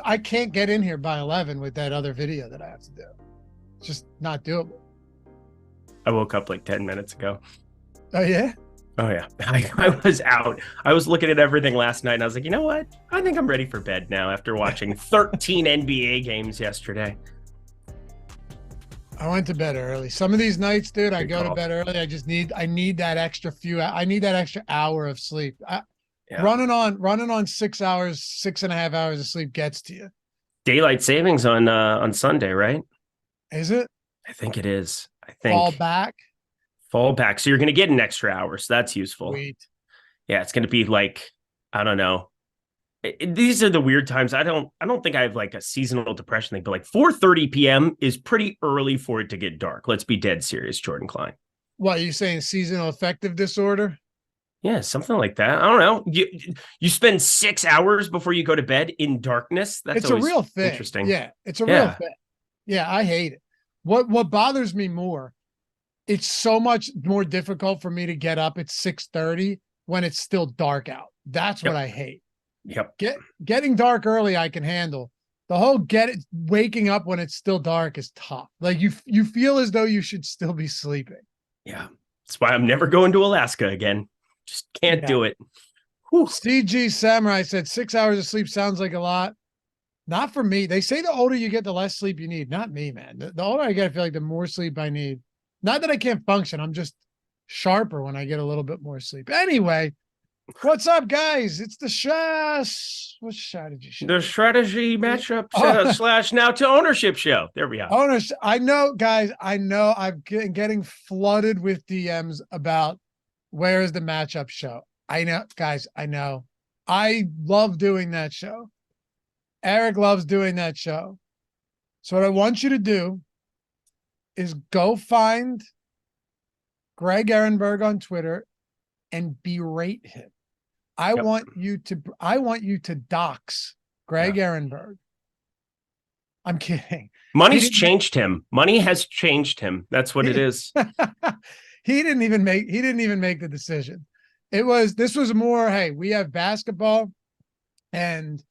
I can't get in here by 11 with that other video that I have to do. It's just not doable. I woke up like 10 minutes ago. Oh, yeah? Oh, yeah. I was out. I was looking at everything last night, and I was like, you know what? I think I'm ready for bed now after watching 13 NBA games yesterday. I went to bed early. Some of these nights, dude, I go to call. bed early. I need that extra hour of sleep. Yeah. Running on 6 hours, 6.5 hours of sleep gets to you. Daylight savings on Sunday, right? Is it? I think it is. I think Fall back. So you're going to get an extra hour. So that's useful. Sweet. Yeah. It's going to be like, I don't know. These are the weird times. I don't think I have like a seasonal depression thing, but like 4:30 p.m. is pretty early for it to get dark. Let's be dead serious, Jordan Klein. What are you saying? Seasonal affective disorder? Yeah, something like that. I don't know. You spend 6 hours before you go to bed in darkness. That's a real thing. Interesting. Yeah, it's a real thing. Yeah, I hate it. What bothers me more, it's so much more difficult for me to get up at 6:30 when it's still dark out. That's what I hate. Yep. Getting dark early I can handle. The whole waking up when it's still dark is tough. Like you feel as though you should still be sleeping. Yeah. That's why I'm never going to Alaska again. Just can't do it. Whew. CG Samurai said 6 hours of sleep sounds like a lot. Not for me. They say the older you get, the less sleep you need. Not me, man. The older I get, I feel like the more sleep I need. Not that I can't function. I'm just sharper when I get a little bit more sleep. Anyway, what's up, guys? It's the what strategy show? The strategy matchup slash now to ownership show. There we are. Ownership. I know, guys. I know I'm getting flooded with DMs about where is the matchup show. I know, guys. I know. I love doing that show. Eric loves doing that show. So what I want you to do is go find Greg Ehrenberg on Twitter and berate him. I want you to dox Greg Ehrenberg. I'm kidding. Money's changed him. Money has changed him. That's what it is. He didn't even make the decision. This was more, hey, we have basketball and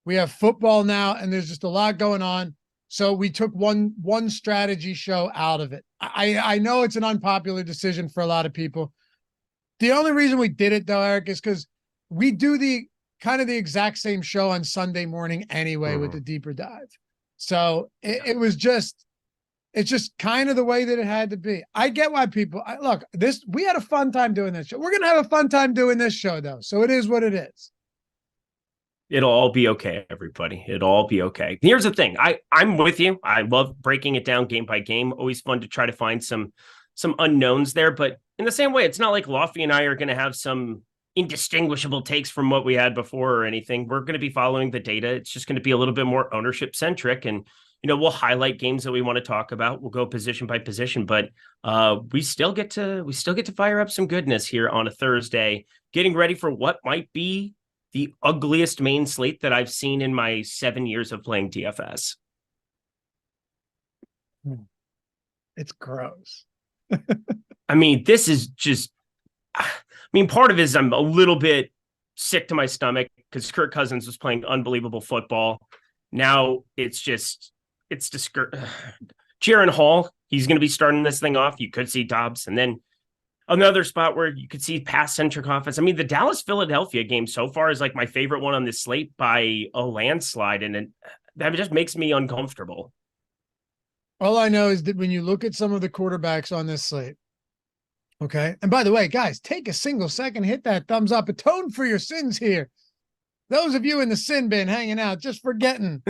we have football now, and there's just a lot going on. So we took one strategy show out of it. I know it's an unpopular decision for a lot of people. The only reason we did it though, Eric, is because we do the exact same show on Sunday morning anyway with the deeper dive. So it's just kind of the way that it had to be. I get why people we had a fun time doing this show. We're going to have a fun time doing this show though. So it is what it is. It'll all be okay, everybody. It'll all be okay. Here's the thing. I'm with you. I love breaking it down game by game. Always fun to try to find some unknowns there. But in the same way, it's not like Lofty and I are going to have some indistinguishable takes from what we had before or anything. We're going to be following the data. It's just going to be a little bit more ownership centric. And, we'll highlight games that we want to talk about. We'll go position by position, but we still get to fire up some goodness here on a Thursday, getting ready for what might be the ugliest main slate that I've seen in my 7 years of playing DFS. It's gross. I mean, this is just, part of it is I'm a little bit sick to my stomach because Kirk Cousins was playing unbelievable football. Now it's discouraging. Jaron Hall, he's going to be starting this thing off. You could see Dobbs, and then another spot where you could see pass-centric offense. The Dallas-Philadelphia game so far is like my favorite one on this slate by a landslide, and that just makes me uncomfortable. All I know is that when you look at some of the quarterbacks on this slate, okay, and by the way, guys, take a single second, hit that thumbs up, atone for your sins here. Those of you in the sin bin hanging out, just forgetting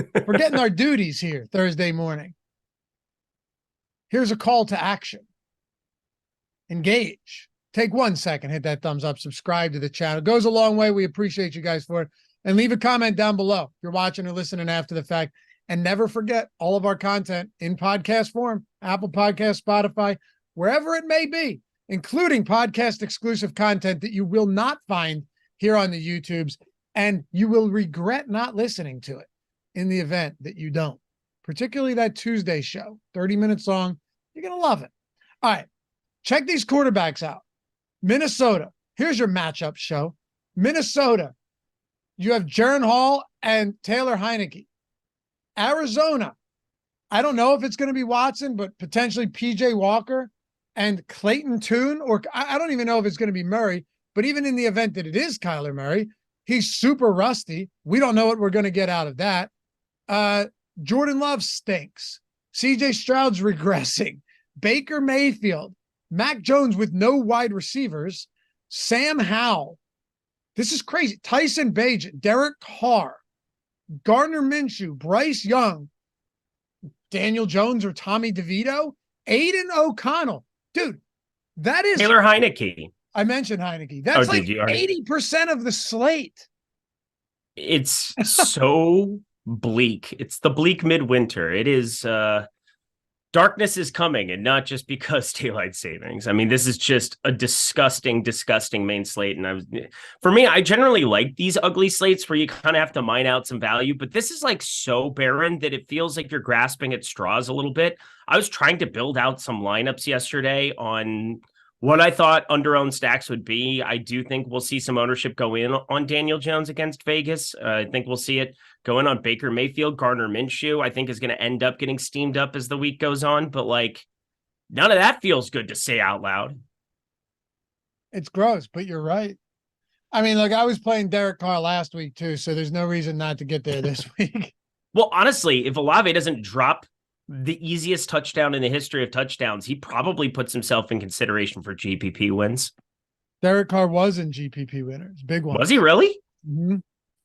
our duties here Thursday morning. Here's a call to action. Engage. Take 1 second, hit that thumbs up, subscribe to the channel. It goes a long way. We appreciate you guys for it. And leave a comment down below if you're watching or listening after the fact. And never forget all of our content in podcast form, Apple Podcasts, Spotify, wherever it may be, including podcast exclusive content that you will not find here on the YouTubes, and you will regret not listening to it in the event that you don't. Particularly that Tuesday show, 30 minutes long. You're going to love it. All right. Check these quarterbacks out. Minnesota. Here's your matchup show. Minnesota. You have Jaron Hall and Taylor Heineke. Arizona, I don't know if it's going to be Watson, but potentially PJ Walker and Clayton Tune, or I don't even know if it's going to be Murray. But even in the event that it is Kyler Murray, he's super rusty. We don't know what we're going to get out of that. Jordan Love stinks. CJ Stroud's regressing. Baker Mayfield, Mac Jones with no wide receivers, Sam Howell. This is crazy. Tyson Bagent, Derek Carr, Gardner Minshew, Bryce Young, Daniel Jones or Tommy DeVito, Aiden O'Connell. Dude, that is Taylor Heineke. I mentioned Heineke. That's like 80% of the slate. It's so bleak. It's the bleak midwinter. It is darkness is coming, and not just because daylight savings. I mean, this is just a disgusting, disgusting main slate. And for me, I generally like these ugly slates where you kind of have to mine out some value, but this is like so barren that it feels like you're grasping at straws a little bit. I was trying to build out some lineups yesterday on what I thought under-owned stacks would be. I do think we'll see some ownership go in on Daniel Jones against Vegas. I think we'll see it go in on Baker Mayfield. Gardner Minshew, I think, is going to end up getting steamed up as the week goes on. But, like, none of that feels good to say out loud. It's gross, but you're right. I mean, look, I was playing Derek Carr last week, too, so there's no reason not to get there this week. Well, honestly, if Olave doesn't drop the easiest touchdown in the history of touchdowns, he probably puts himself in consideration for GPP wins. Derek Carr was in GPP winners. Big one. Was he really? Mm-hmm.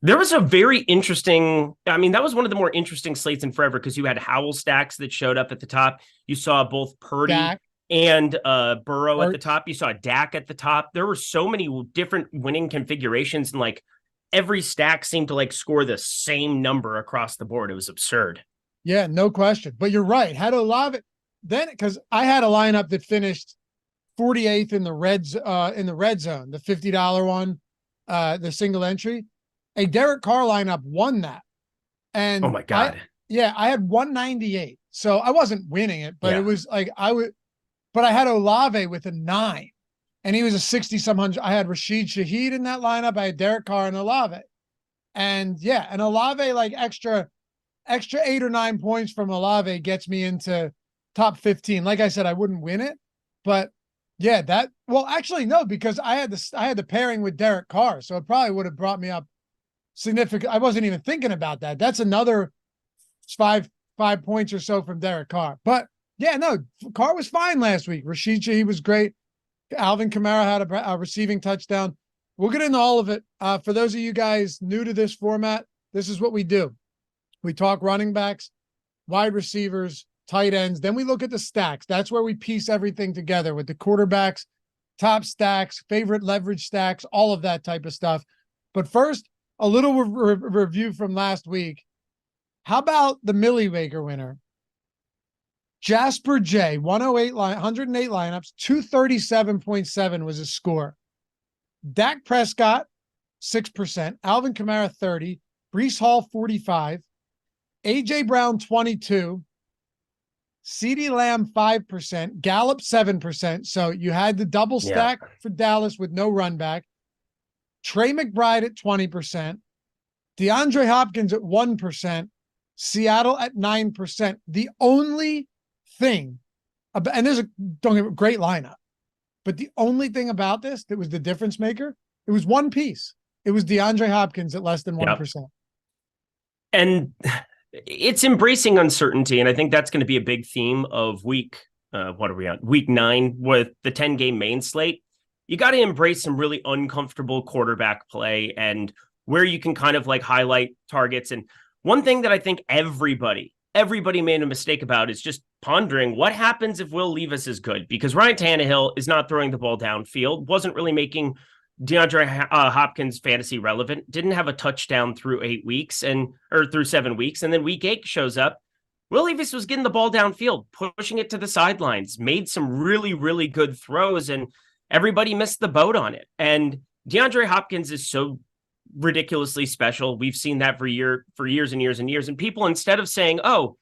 There was a very interesting, I mean, that was one of the more interesting slates in forever because you had Howell stacks that showed up at the top. You saw both Purdy Dak and Burrow at the top. You saw Dak at the top. There were so many different winning configurations, and like every stack seemed to like score the same number across the board. It was absurd. Yeah, no question. But you're right. Had Olave then, because I had a lineup that finished 48th in the red zone, the $50 one, the single entry. A Derek Carr lineup won that. And oh my God. I had 198. So I wasn't winning it, but it was like but I had Olave with a 9. And he was a 60-some hundred. I had Rashid Shaheed in that lineup. I had Derek Carr and Olave. And and Olave, like extra 8 or 9 points from Olave gets me into top 15. Like I said, I wouldn't win it, but actually no, because I had the pairing with Derek Carr, so it probably would have brought me up significant. I wasn't even thinking about that. That's another five points or so from Derek Carr. But yeah, no, Carr was fine last week. Rashid Shaheed was great. Alvin Kamara had a receiving touchdown. We'll get into all of it. For those of you guys new to this format, this is what we do. We talk running backs, wide receivers, tight ends. Then we look at the stacks. That's where we piece everything together with the quarterbacks, top stacks, favorite leverage stacks, all of that type of stuff. But first, a little review from last week. How about the Millie Maker winner? Jasper J, 108 108 lineups, 237.7 was his score. Dak Prescott, 6%. Alvin Kamara, 30. Breece Hall, 45. AJ Brown, 22. CeeDee Lamb, 5%. Gallup, 7%. So you had the double stack for Dallas with no run back. Trey McBride at 20%. DeAndre Hopkins at 1%. Seattle at 9%. The only thing about, and don't get a great lineup, but the only thing about this that was the difference maker, it was one piece. It was DeAndre Hopkins at less than 1%. And it's embracing uncertainty. And I think that's going to be a big theme of week 9 with the 10-game main slate. You got to embrace some really uncomfortable quarterback play and where you can kind of like highlight targets. And one thing that I think everybody made a mistake about is just pondering what happens if Will Levis is good, because Ryan Tannehill is not throwing the ball downfield, wasn't really making DeAndre Hopkins fantasy relevant, didn't have a touchdown through 7 weeks. And then week 8 shows up. Will Levis was getting the ball downfield, pushing it to the sidelines, made some really, really good throws, and everybody missed the boat on it. And DeAndre Hopkins is so ridiculously special. We've seen that for years and years and years. And people, instead of saying, oh,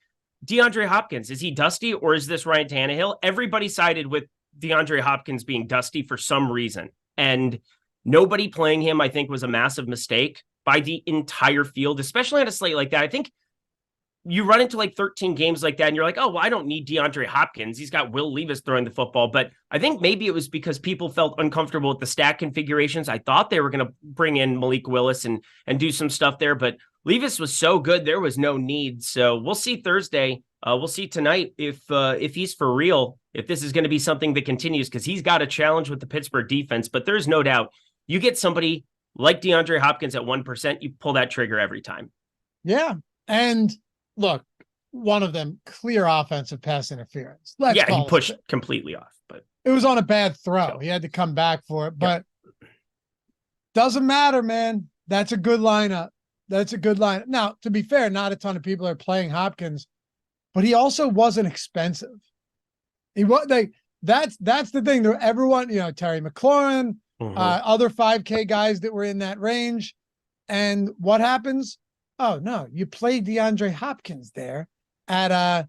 DeAndre Hopkins, is he dusty or is this Ryan Tannehill? Everybody sided with DeAndre Hopkins being dusty for some reason. And nobody playing him, I think, was a massive mistake. by the entire field, especially on a slate like that. I think you run into like 13 games like that and you're like, oh, well, I don't need DeAndre Hopkins. He's got Will Levis throwing the football. But I think maybe it was because people felt uncomfortable with the stack configurations. I thought they were going to bring in Malik Willis and do some stuff there, but Levis was so good. There was no need. So we'll see Thursday. We'll see tonight if he's for real, if this is going to be something that continues, because he's got a challenge with the Pittsburgh defense. But there's no doubt you get somebody like DeAndre Hopkins at 1%, you pull that trigger every time. Yeah. And look, one of them, clear offensive pass interference. He pushed completely off, but it was on a bad throw. He had to come back for it, but doesn't matter, man. That's a good lineup. That's a good lineup. Now, to be fair, not a ton of people are playing Hopkins, but he also wasn't expensive. He was that's the thing. There, everyone, Terry McLaurin, other 5K guys that were in that range, and what happens? Oh no, you played DeAndre Hopkins there at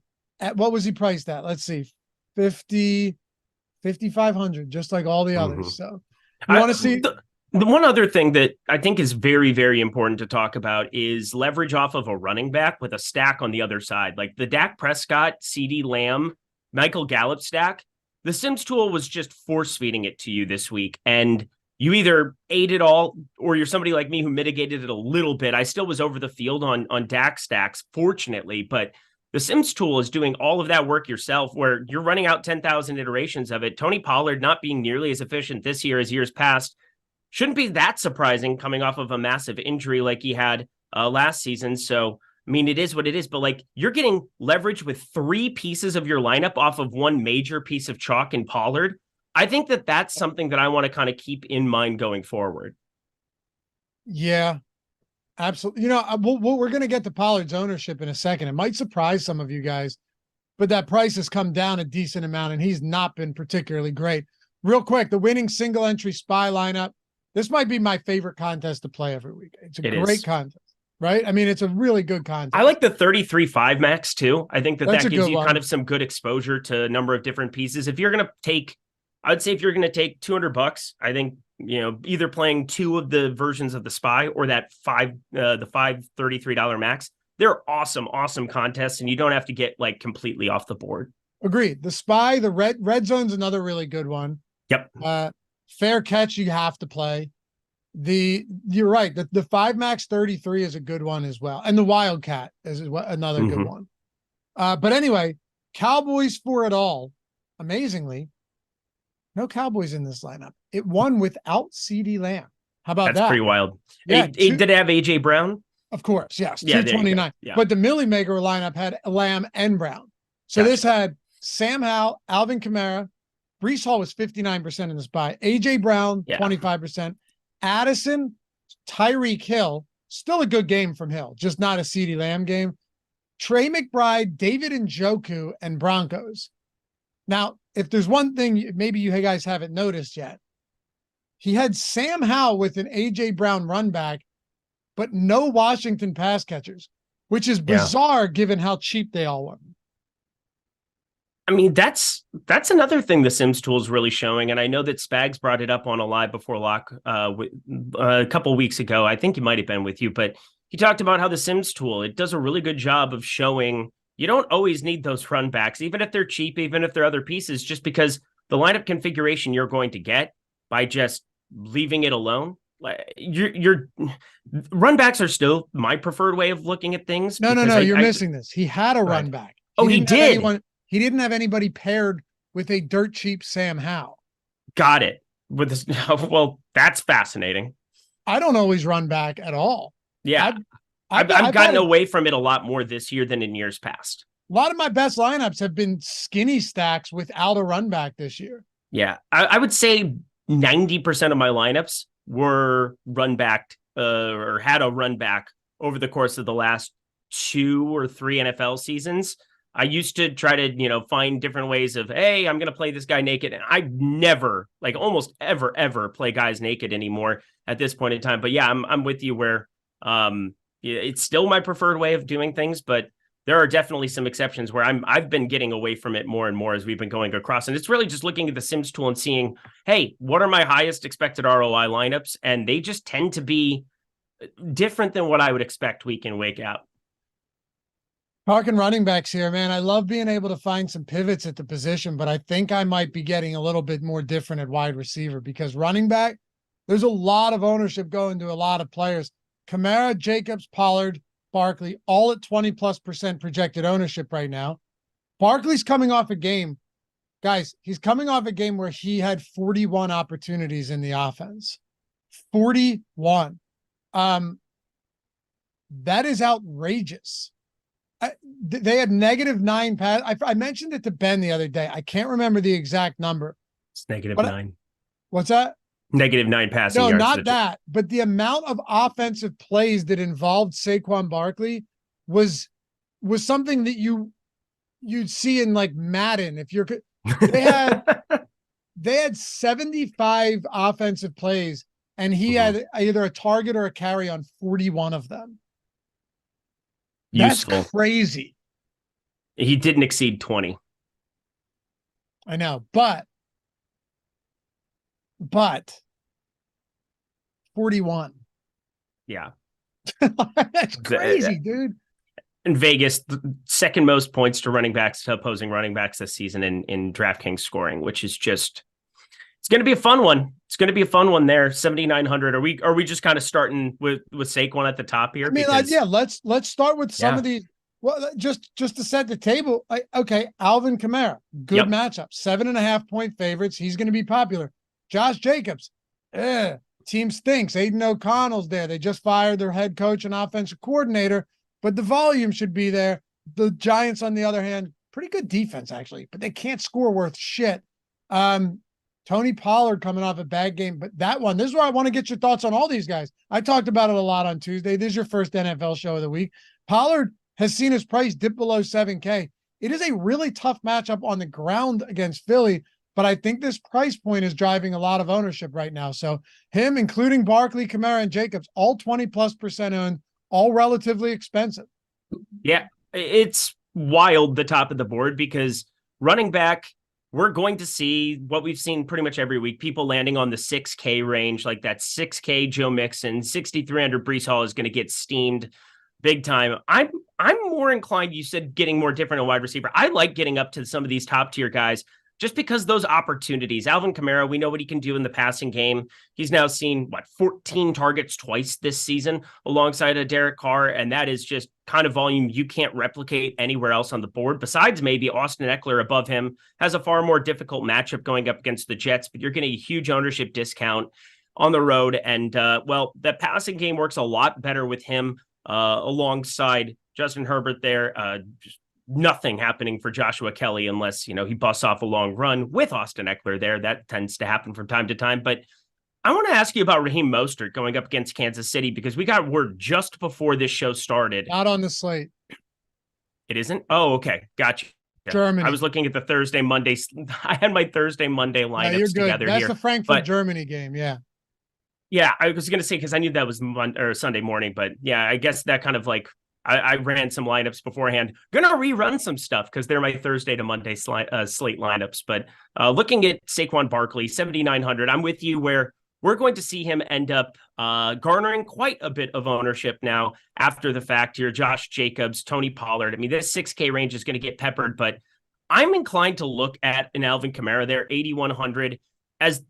what was he priced at? Let's see, 5,500, just like all the others. So you want to see the one other thing that I think is very, very important to talk about is leverage off of a running back with a stack on the other side, like the Dak Prescott, CeeDee Lamb, Michael Gallup stack. The Sims tool was just force feeding it to you this week, and you either ate it all or you're somebody like me who mitigated it a little bit. I still was over the field on DAC stacks, fortunately, but the Sims tool is doing all of that work yourself, where you're running out 10,000 iterations of it. Tony Pollard not being nearly as efficient this year as years past shouldn't be that surprising coming off of a massive injury like he had last season. So, I mean, it is what it is, but like you're getting leverage with 3 pieces of your lineup off of one major piece of chalk in Pollard. I think that that's something that I want to kind of keep in mind going forward. Yeah, absolutely. We're going to get to Pollard's ownership in a second. It might surprise some of you guys, but that price has come down a decent amount and he's not been particularly great. Real quick, the winning single entry spy lineup. This might be my favorite contest to play every week. It's a great contest, right? I mean, it's a really good contest. I like the 33.5 max too. I think that gives you kind of some good exposure to a number of different pieces. If you're going to take, I'd say if you're going to take $200, I think, either playing 2 of the versions of the spy or that the $533 max, they're awesome contests, and you don't have to get like completely off the board. Agreed. The spy, the red zone's another really good one. Yep. Fair catch, you have to play. You're right. The 5 max 33 is a good one as well. And the Wildcat is another good one. But anyway, Cowboys for it all. Amazingly, no Cowboys in this lineup. It won without CeeDee Lamb. How about that? That's pretty wild. Yeah, did it have AJ Brown? Of course, yes. Yeah, 229. Yeah. But the Millie Maker lineup had Lamb and Brown. So This had Sam Howell, Alvin Kamara. Breece Hall was 59% in the spy. AJ Brown, 25%. Addison, Tyreek Hill, still a good game from Hill, just not a CeeDee Lamb game. Trey McBride, David Njoku, and Broncos. Now, if there's one thing maybe you guys haven't noticed yet, he had Sam Howell with an AJ Brown run back, but no Washington pass catchers, which is bizarre given how cheap they all were. I mean, that's another thing the Sims tool is really showing. And I know that Spags brought it up on a live before lock a couple weeks ago. I think he might have been with you, but he talked about how the Sims tool, it does a really good job of showing you don't always need those run backs, even if they're cheap, even if they're other pieces, just because the lineup configuration you're going to get by just leaving it alone. Your run backs are still my preferred way of looking at things. No, you're missing this. He had a run back. He did. He didn't have anybody paired with a dirt cheap Sam Howell. Got it. With this, well, that's fascinating. I don't always run back at all. Yeah. I've gotten away from it a lot more this year than in years past. A lot of my best lineups have been skinny stacks without a run back this year. Yeah. I would say 90% of my lineups were run backed or had a run back over the course of the last 2 or 3 NFL seasons. I used to try to, find different ways of, hey, I'm going to play this guy naked. And I never, like almost ever play guys naked anymore at this point in time. But yeah, I'm with you where it's still my preferred way of doing things, but there are definitely some exceptions where I've been getting away from it more and more as we've been going across. And it's really just looking at the Sims tool and seeing, hey, what are my highest expected ROI lineups? And they just tend to be different than what I would expect week in, week out. Talking running backs here, man. I love being able to find some pivots at the position, but I think I might be getting a little bit more different at wide receiver because running back, there's a lot of ownership going to a lot of players. Kamara, Jacobs, Pollard, Barkley, all at 20+% projected ownership right now. Barkley's coming off a game. Guys, he's coming off a game where he had 41 opportunities in the offense. 41. That is outrageous. They had -9 pass. I mentioned it to Ben the other day. I can't remember the exact number. It's -9. What's that? -9 passing No, yards. not that. But the amount of offensive plays that involved Saquon Barkley was something that you'd see in like Madden. If you're they had 75 offensive plays, and he had either a target or a carry on 41 of them. Useful. That's crazy. He didn't exceed 20. I know, but 41. Yeah. That's crazy, dude. In Vegas, the second most points to running backs to opposing running backs this season in DraftKings scoring, which is just, it's going to be a fun one. It's going to be a fun one there. 7,900. Are we just kind of starting with Saquon at the top here? I mean, yeah, let's start with some of these. Well, just to set the table. Okay. Alvin Kamara, good matchup, 7.5-point favorites. He's going to be popular. Josh Jacobs, team stinks. Aiden O'Connell's there. They just fired their head coach and offensive coordinator, but the volume should be there. The Giants, on the other hand, pretty good defense, actually, but they can't score worth shit. Tony Pollard coming off a bad game, but this is where I want to get your thoughts on all these guys. I talked about it a lot on Tuesday. This is your first NFL show of the week. Pollard has seen his price dip below 7K. It is a really tough matchup on the ground against Philly, but I think this price point is driving a lot of ownership right now. So him, including Barkley, Kamara, and Jacobs, all 20+% owned, all relatively expensive. Yeah, it's wild, the top of the board, because running back, we're going to see what we've seen pretty much every week, people landing on the 6K range, like that 6K Joe Mixon, 6,300 Breece Hall is going to get steamed big time. I'm more inclined, you said getting more different at wide receiver. I like getting up to some of these top tier guys just because those opportunities. Alvin Kamara, we know what he can do in the passing game. He's now seen 14 targets twice this season alongside a Derek Carr, and that is just kind of volume you can't replicate anywhere else on the board. Besides maybe Austin Eckler above him has a far more difficult matchup going up against the Jets, but you're getting a huge ownership discount on the road. And that passing game works a lot better with him alongside Justin Herbert there. Just nothing happening for Joshua Kelly unless, he busts off a long run with Austin Eckler there. That tends to happen from time to time. But I want to ask you about Raheem Mostert going up against Kansas City, because we got word just before this show started. Not on the slate. It isn't? Oh, okay. Gotcha. Germany. I was looking at the Thursday, Monday. I had my Thursday, Monday lineups together. That's here. the Frankfurt, Germany game. Yeah. Yeah. I was going to say, because I knew that was Sunday morning, but yeah, I guess that kind of I ran some lineups beforehand. Going to rerun some stuff because they're my Thursday to Monday slate lineups. But looking at Saquon Barkley, 7,900, I'm with you where we're going to see him end up garnering quite a bit of ownership now after the fact here. Josh Jacobs, Tony Pollard. I mean, this 6K range is going to get peppered, but I'm inclined to look at an Alvin Kamara there, 8,100, as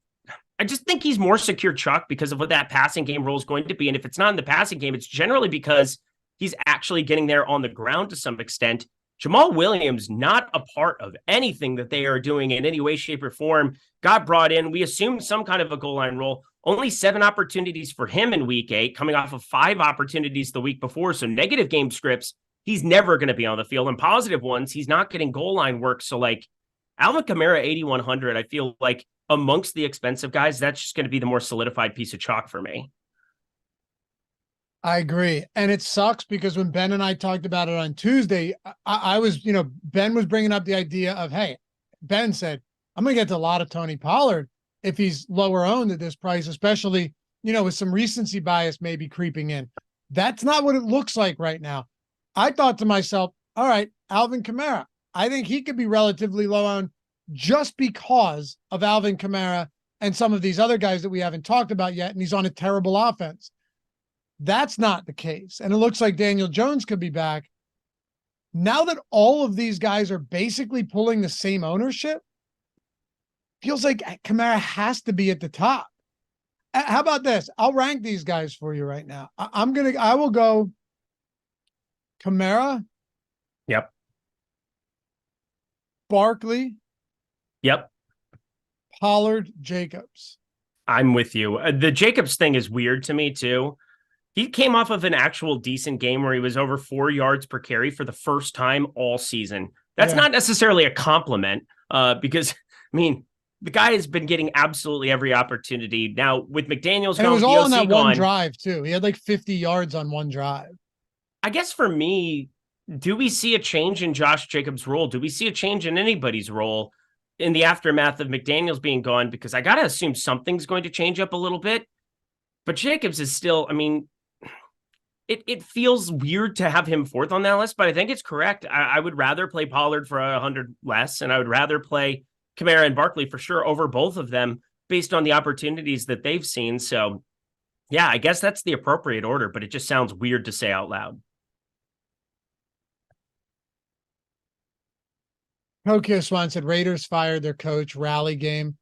I just think he's more secure chalk because of what that passing game role is going to be. And if it's not in the passing game, it's generally because he's actually getting there on the ground to some extent. Jamal Williams, not a part of anything that they are doing in any way, shape, or form, got brought in. We assumed some kind of a goal line role. Only 7 opportunities for him in week 8, coming off of 5 opportunities the week before. So negative game scripts, he's never going to be on the field. And positive ones, he's not getting goal line work. So Alvin Kamara, 8,100, I feel like amongst the expensive guys, that's just going to be the more solidified piece of chalk for me. I agree. And it sucks because when Ben and I talked about it on Tuesday, I was, Ben was bringing up the idea of, hey, Ben said, I'm going to get to a lot of Tony Pollard if he's lower owned at this price, especially, with some recency bias maybe creeping in. That's not what it looks like right now. I thought to myself, all right, Alvin Kamara, I think he could be relatively low owned just because of Alvin Kamara and some of these other guys that we haven't talked about yet. And he's on a terrible offense. That's not the case. And it looks like Daniel Jones could be back. Now that all of these guys are basically pulling the same ownership, feels like Kamara has to be at the top. How about this? I'll rank these guys for you right now. I will go Kamara. Yep. Barkley. Yep. Pollard, Jacobs. I'm with you. The Jacobs thing is weird to me too. He came off of an actual decent game where he was over 4 yards per carry for the first time all season. That's not necessarily a compliment because, I mean, the guy has been getting absolutely every opportunity. Now, with McDaniels and gone, it was all on that gone, one drive, too. He had like 50 yards on one drive. I guess for me, do we see a change in Josh Jacobs' role? Do we see a change in anybody's role in the aftermath of McDaniels being gone? Because I got to assume something's going to change up a little bit. But Jacobs is still, I mean, it feels weird to have him fourth on that list, but I think it's correct. I would rather play Pollard for 100 less, and I would rather play Kamara and Barkley for sure over both of them based on the opportunities that they've seen. So, yeah, I guess that's the appropriate order, but it just sounds weird to say out loud. Tokyo Swan said Raiders fired their coach, rally game.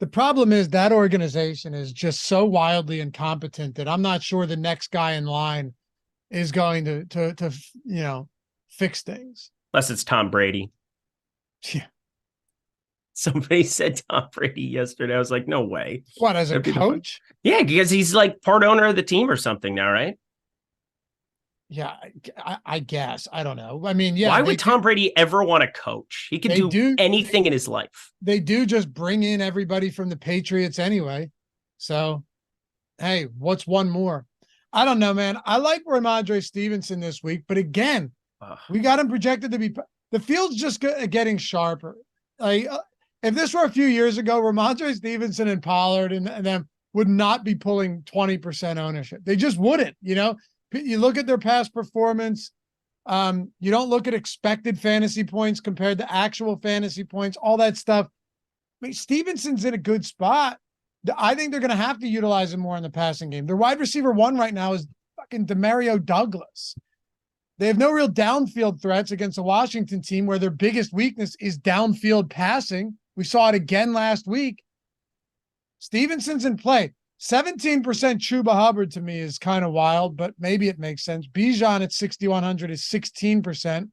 The problem is that organization is just so wildly incompetent that I'm not sure the next guy in line is going to fix things. Unless it's Tom Brady. Yeah. Somebody said Tom Brady yesterday. I was like, no way. What, as a coach? Yeah, because he's like part owner of the team or something now, right? Yeah, I guess. I don't know. I mean, yeah. Why would Tom Brady ever want to coach? He can do anything in his life. They do just bring in everybody from the Patriots anyway. So, hey, what's one more? I don't know, man. I like Ramondre Stevenson this week, but again, we got him projected to be – the field's just getting sharper. Like, if this were a few years ago, Ramondre Stevenson and Pollard and them would not be pulling 20% ownership. They just wouldn't, you know? You look at their past performance. You don't look at expected fantasy points compared to actual fantasy points, all that stuff. I mean, Stevenson's in a good spot. I think they're going to have to utilize him more in the passing game. Their wide receiver one right now is fucking Demario Douglas. They have no real downfield threats against a Washington team where their biggest weakness is downfield passing. We saw it again last week. Stevenson's in play. 17% Chuba Hubbard to me is kind of wild, but maybe it makes sense. Bijan at 6,100 is 16%.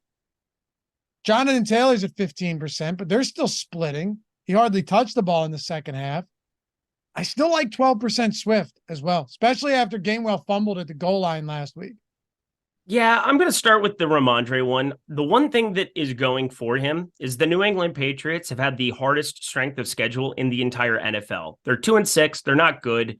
Jonathan Taylor's at 15%, but they're still splitting. He hardly touched the ball in the second half. I still like 12% Swift as well, especially after Gainwell fumbled at the goal line last week. Yeah, I'm going to start with the Ramondre one. The one thing that is going for him is the New England Patriots have had the hardest strength of schedule in the entire NFL. They're 2-6. They're not good.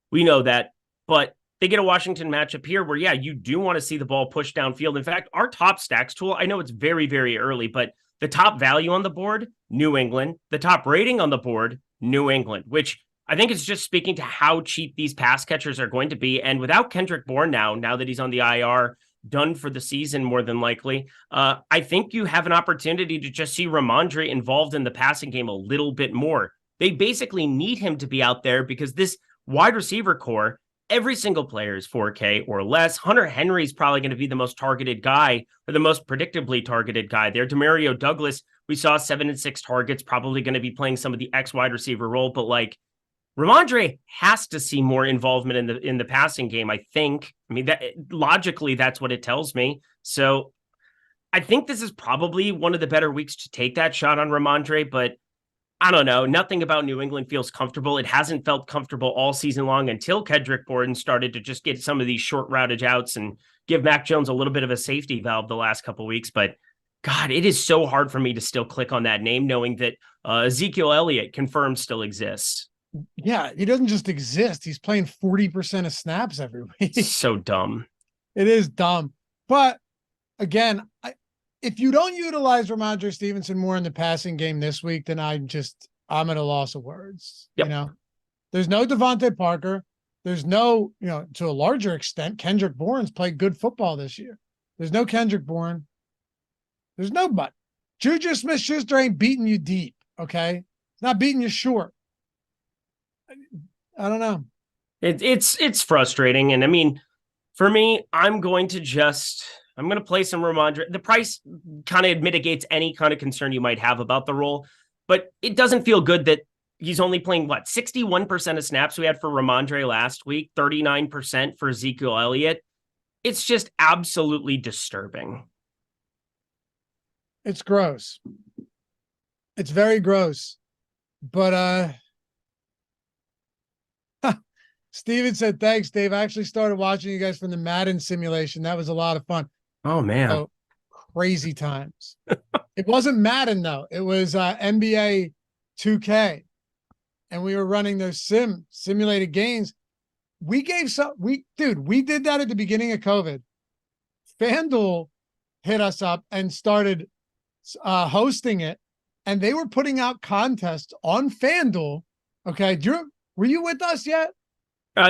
We know that, but they get a Washington matchup here where, yeah, you do want to see the ball pushed downfield. In fact, our top stacks tool, I know it's very, very early, but the top value on the board, New England. The top rating on the board, New England, which I think it's just speaking to how cheap these pass catchers are going to be. And without Kendrick Bourne now that he's on the IR, done for the season more than likely, I think you have an opportunity to just see Ramondre involved in the passing game a little bit more. They basically need him to be out there because this wide receiver core, every single player is 4K or less. Hunter Henry is probably going to be the most targeted guy or the most predictably targeted guy there. Demario Douglas, we saw 7-6 targets, probably going to be playing some of the X wide receiver role, but like Ramondre has to see more involvement in the passing game, I think. I mean, that logically, that's what it tells me. So I think this is probably one of the better weeks to take that shot on Ramondre, but I don't know. Nothing about New England feels comfortable. It hasn't felt comfortable all season long until Kendrick Bourne started to just get some of these short routage outs and give Mac Jones a little bit of a safety valve the last couple of weeks. But God, it is so hard for me to still click on that name, knowing that Ezekiel Elliott confirmed still exists. Yeah, he doesn't just exist. He's playing 40% of snaps every week. So dumb. It is dumb. But again, if you don't utilize Ramondre Stevenson more in the passing game this week, then I'm at a loss of words. Yep. You know, there's no Devontae Parker. There's no, to a larger extent, Kendrick Bourne's played good football this year. There's no Kendrick Bourne. There's nobody. Juju Smith-Schuster ain't beating you deep. Okay. It's not beating you short. I don't know. It's frustrating. And I mean, For me, I'm going to play some Ramondre. The price kind of mitigates any kind of concern you might have about the role, but it doesn't feel good that he's only playing 61% of snaps we had for Ramondre last week, 39% for Ezekiel Elliott. It's just absolutely disturbing. It's gross. It's very gross. But Steven said, thanks, Dave. I actually started watching you guys from the Madden simulation. That was a lot of fun. Oh, man. Oh, crazy times. It wasn't Madden, though. It was NBA 2K. And we were running those simulated games. We did that at the beginning of COVID. FanDuel hit us up and started hosting it. And they were putting out contests on FanDuel. Okay. Were you with us yet?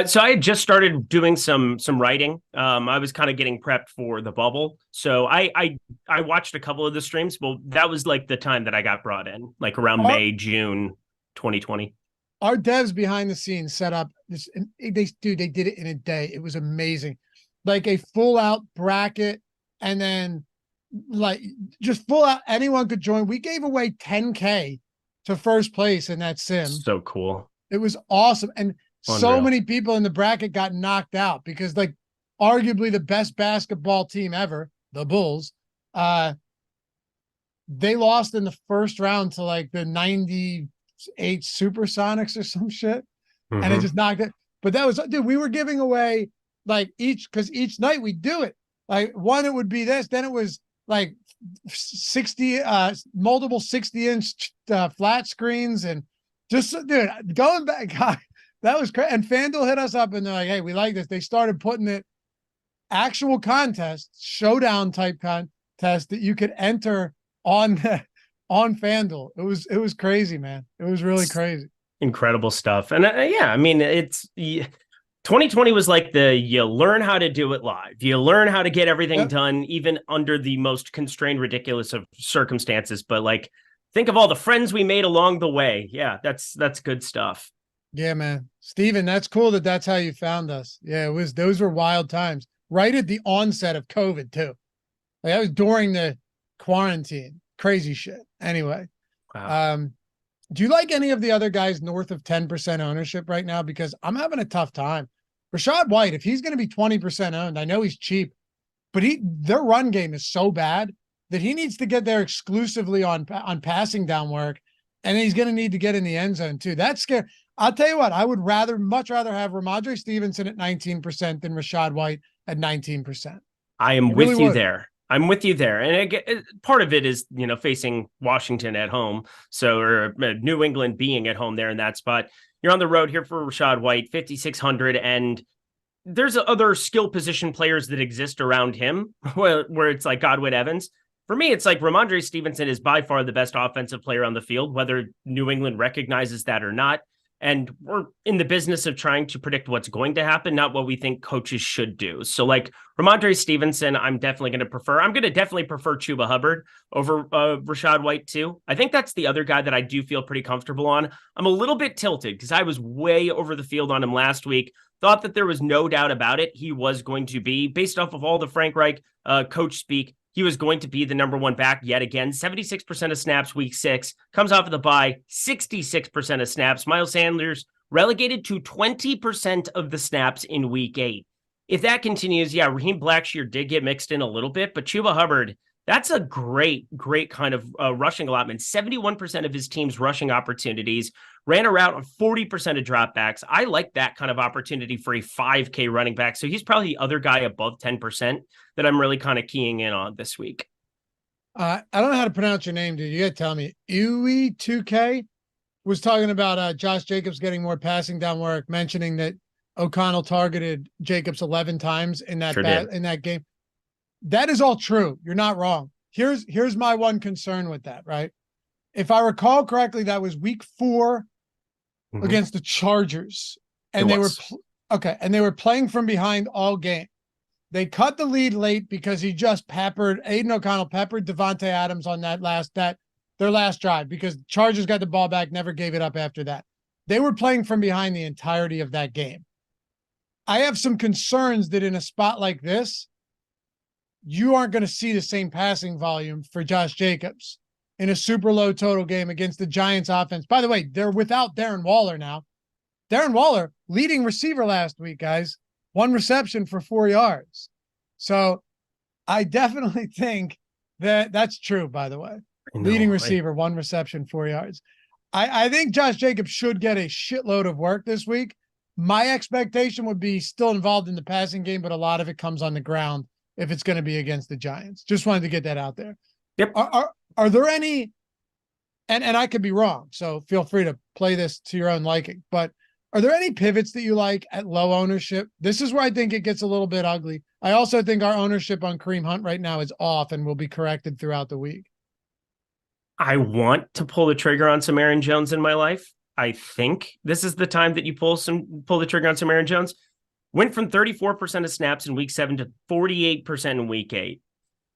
So I had just started doing some writing. I was kind of getting prepped for the bubble. So I watched a couple of the streams. Well, that was like the time that I got brought in, like around May, June 2020. Our devs behind the scenes set up this. They did it in a day. It was amazing. Like a full out bracket, and then like just full out, anyone could join. We gave away 10K to first place in that sim. So cool. It was awesome. And Unreal. So many people in the bracket got knocked out because like arguably the best basketball team ever, the Bulls, they lost in the first round to like the 98 Supersonics or some shit. Mm-hmm. And it just knocked it. But that was, dude, we were giving away like each night we do it. Like one, it would be this, then it was like 60, multiple 60-inch flat screens, and just, dude, going back, God, that was crazy. And FanDuel hit us up and they're like, hey, we like this. They started putting it actual contest, showdown type contest that you could enter on FanDuel. It was crazy, man. It was really crazy. Incredible stuff. And yeah, I mean, 2020 was like you learn how to do it live. You learn how to get everything done, even under the most constrained, ridiculous of circumstances. But like, think of all the friends we made along the way. Yeah, that's good stuff. Yeah, man. Steven, that's cool that's how you found us. Yeah, those were wild times. Right at the onset of COVID, too. Like that was during the quarantine. Crazy shit. Anyway. Wow. Do you like any of the other guys north of 10% ownership right now? Because I'm having a tough time. Rashad White, if he's going to be 20% owned, I know he's cheap, but their run game is so bad that he needs to get there exclusively on passing down work, and he's going to need to get in the end zone too. That's scary. I'll tell you what, I would much rather have Ramondre Stevenson at 19% than Rashad White at 19%. I am with you there. I'm with you there. And part of it is, facing Washington at home. Or New England being at home there in that spot. You're on the road here for Rashad White, 5,600. And there's other skill position players that exist around him where it's like Godwin Evans. For me, it's like Ramondre Stevenson is by far the best offensive player on the field, whether New England recognizes that or not. And we're in the business of trying to predict what's going to happen, not what we think coaches should do. So like Ramondre Stevenson, I'm definitely going to prefer. I'm going to definitely prefer Chuba Hubbard over Rashad White too. I think that's the other guy that I do feel pretty comfortable on. I'm a little bit tilted because I was way over the field on him last week. Thought that there was no doubt about it. He was going to be, based off of all the Frank Reich coach speak, he was going to be the number one back yet again. 76% of snaps week 6. Comes off of the bye. 66% of snaps. Miles Sanders relegated to 20% of the snaps in week 8. If that continues, yeah, Raheem Blackshear did get mixed in a little bit, but Chuba Hubbard, that's a great kind of rushing allotment. 71% of his team's rushing opportunities. Ran a route on 40% of dropbacks. I like that kind of opportunity for a 5K running back. So he's probably the other guy above 10% that I'm really kind of keying in on this week. I don't know how to pronounce your name, dude. You got to tell me. Uwe2K was talking about Josh Jacobs getting more passing down work, mentioning that O'Connell targeted Jacobs 11 times in that in that game. That is all true. You're not wrong. Here's my one concern with that, right? If I recall correctly, that was week 4 against the Chargers. And they were playing from behind all game. They cut the lead late because he just Aiden O'Connell peppered Devontae Adams on their last drive, because Chargers got the ball back, never gave it up after that. They were playing from behind the entirety of that game. I have some concerns that in a spot like this, you aren't going to see the same passing volume for Josh Jacobs in a super low total game against the Giants offense. By the way, they're without Darren Waller now. Darren Waller, leading receiver last week, guys, 1 reception for 4 yards. So I definitely think that that's true, by the way. Leading receiver, 1 reception, 4 yards. I think Josh Jacobs should get a shitload of work this week. My expectation would be still involved in the passing game, but a lot of it comes on the ground if it's going to be against the Giants. Just wanted to get that out there. Yep. Are there any, and I could be wrong, so feel free to play this to your own liking, but are there any pivots that you like at low ownership? This is where I think it gets a little bit ugly. I also think our ownership on Kareem Hunt right now is off and will be corrected throughout the week. I want to pull the trigger on some Aaron Jones in my life. I think this is the time that you pull the trigger on some Aaron Jones. Went from 34% of snaps in week 7 to 48% in week 8.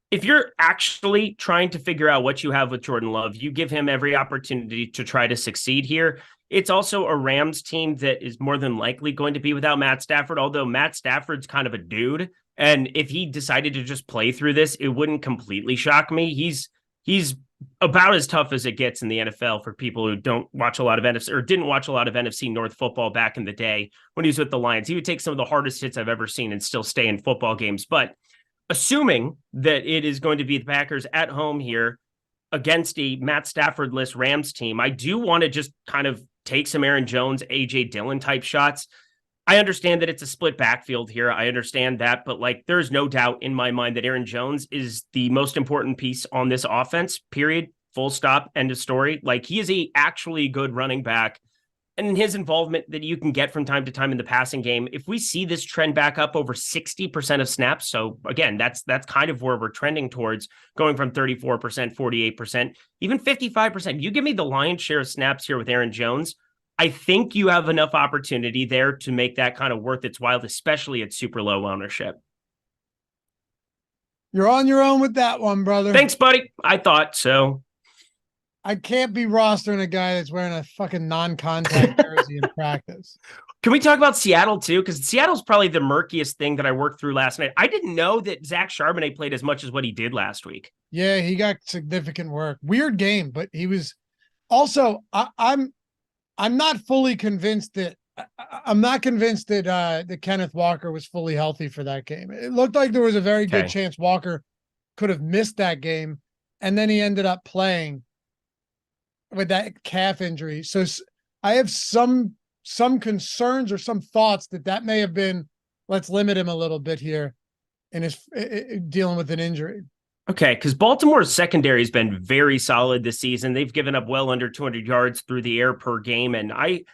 If you're actually trying to figure out what you have with Jordan Love, you give him every opportunity to try to succeed here. It's also a Rams team that is more than likely going to be without Matt Stafford, although Matt Stafford's kind of a dude. And if he decided to just play through this, it wouldn't completely shock me. He's about as tough as it gets in the NFL for people who don't watch a lot of NFC or didn't watch a lot of NFC North football back in the day when he was with the Lions. He would take some of the hardest hits I've ever seen and still stay in football games. But assuming that it is going to be the Packers at home here against a Matt Stafford-less Rams team, I do want to just kind of take some Aaron Jones, A.J. Dillon type shots. I understand that it's a split backfield here. I understand that, but like there's no doubt in my mind that Aaron Jones is the most important piece on this offense, period, full stop, end of story. Like he is a actually good running back, and his involvement that you can get from time to time in the passing game. If we see this trend back up over 60% of snaps, so again, that's kind of where we're trending towards, going from 34%, 48%, even 55%. You give me the lion's share of snaps here with Aaron Jones, I think you have enough opportunity there to make that kind of worth its while, especially at super low ownership. You're on your own with that one, brother. Thanks, buddy. I thought so. I can't be rostering a guy that's wearing a fucking non-contact jersey in practice. Can we talk about Seattle too? Because Seattle's probably the murkiest thing that I worked through last night. I didn't know that Zach Charbonnet played as much as what he did last week. Yeah, he got significant work. Weird game, but he was also, I'm not fully convinced that that Kenneth Walker was fully healthy for that game. It looked like there was a very good chance Walker could have missed that game, and then he ended up playing with that calf injury. So I have some concerns or some thoughts that may have been, let's limit him a little bit here in his dealing with an injury. Okay, because Baltimore's secondary has been very solid this season. They've given up well under 200 yards through the air per game, and I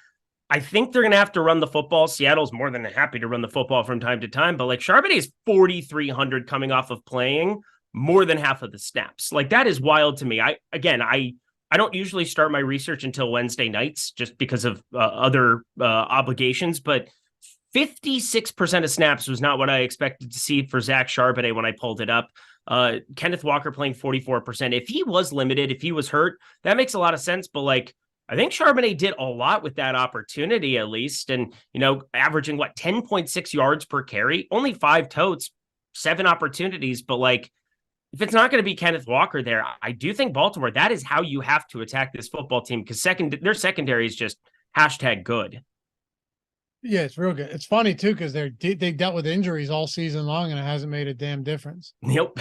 think they're going to have to run the football. Seattle's more than happy to run the football from time to time, but like Charbonnet is 4,300 coming off of playing more than half of the snaps. Like that is wild to me. I don't usually start my research until Wednesday nights just because of other obligations, but 56% of snaps was not what I expected to see for Zach Charbonnet when I pulled it up. Kenneth Walker playing 44%. If he was limited, if he was hurt, that makes a lot of sense. But like, I think Charbonnet did a lot with that opportunity at least. And, averaging 10.6 yards per carry, only 5 totes, 7 opportunities. But like, if it's not going to be Kenneth Walker there, I do think Baltimore, that is how you have to attack this football team, because their secondary is just #good. Yeah, it's real good. It's funny too, because they dealt with injuries all season long and it hasn't made a damn difference. Nope.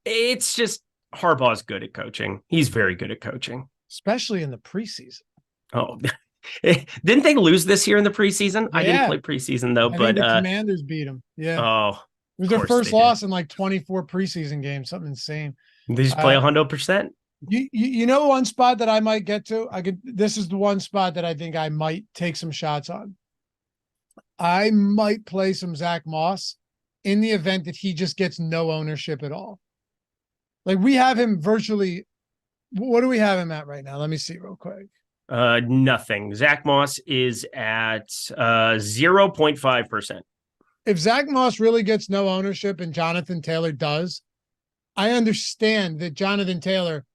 It's just Harbaugh's good at coaching. He's very good at coaching. Especially in the preseason. Oh, didn't they lose this year in the preseason? Yeah. I didn't play preseason though, but the Commanders beat them. Yeah. Oh, it was their first loss in 24 preseason games. Something insane. They just play 100%. You know, one spot that I might get to, this is the one spot that I think I might take some shots on. I might play some Zach Moss in the event that he just gets no ownership at all. Like we have him virtually. What do we have him at right now? Let me see real quick. Nothing. Zach Moss is at 0.5%. If Zach Moss really gets no ownership and Jonathan Taylor does, I understand that Jonathan Taylor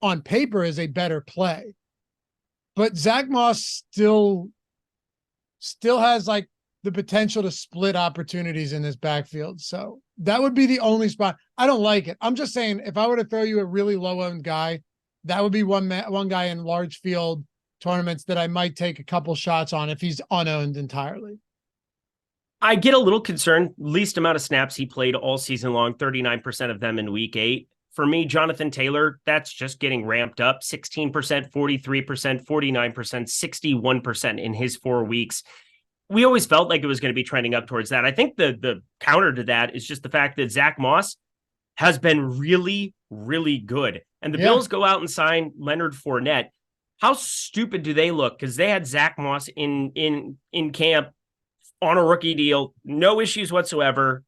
on paper is a better play, but Zach Moss still has the potential to split opportunities in this backfield. So that would be the only spot. I don't like it. I'm just saying, if I were to throw you a really low-owned guy, that would be one guy in large field tournaments that I might take a couple shots on if he's unowned entirely. I get a little concerned. Least amount of snaps he played all season long, 39% of them in week 8. For me, Jonathan Taylor, that's just getting ramped up. 16%, 43%, 49%, 61% in his 4 weeks. We always felt like it was going to be trending up towards that. I think the counter to that is just the fact that Zach Moss has been really, really good. And the Bills go out and sign Leonard Fournette. How stupid do they look? Because they had Zach Moss in camp on a rookie deal, no issues whatsoever.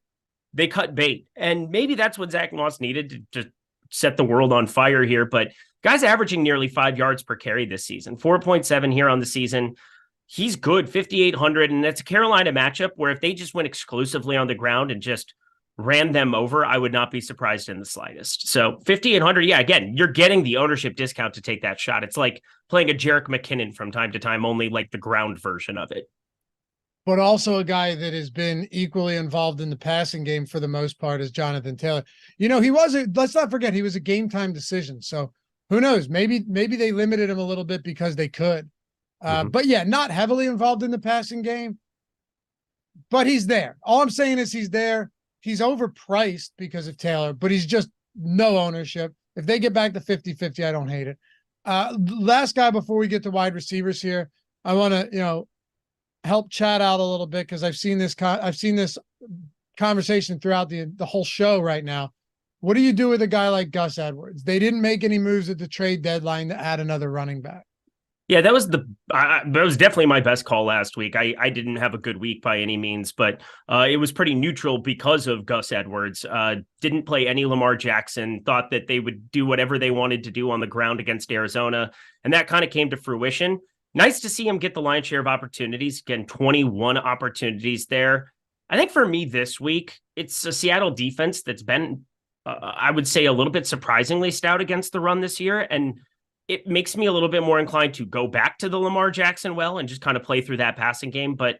They cut bait. And maybe that's what Zach Moss needed to set the world on fire here. But guy's averaging nearly 5 yards per carry this season, 4.7 here on the season. He's good, 5,800. And that's a Carolina matchup where if they just went exclusively on the ground and just ran them over, I would not be surprised in the slightest. So 5,800, yeah, again, you're getting the ownership discount to take that shot. It's like playing a Jerick McKinnon from time to time, only like the ground version of it. But also a guy that has been equally involved in the passing game for the most part is Jonathan Taylor. He was let's not forget, he was a game time decision. So who knows? Maybe they limited him a little bit because they could. But yeah, not heavily involved in the passing game, but he's there. All I'm saying is he's there. He's overpriced because of Taylor, but he's just no ownership. If they get back to 50-50, I don't hate it. Last guy before we get to wide receivers here, I want to, help chat out a little bit because I've seen this conversation throughout the whole show right now. What do you do with a guy like Gus Edwards? They didn't make any moves at the trade deadline to add another running back. Yeah, that was definitely my best call last week. I didn't have a good week by any means, but it was pretty neutral because of Gus Edwards. Didn't play any Lamar Jackson, thought that they would do whatever they wanted to do on the ground against Arizona. And that kind of came to fruition. Nice to see him get the lion's share of opportunities. Again, 21 opportunities there. I think for me this week, it's a Seattle defense that's been, I would say, a little bit surprisingly stout against the run this year. And it makes me a little bit more inclined to go back to the Lamar Jackson well and just kind of play through that passing game. But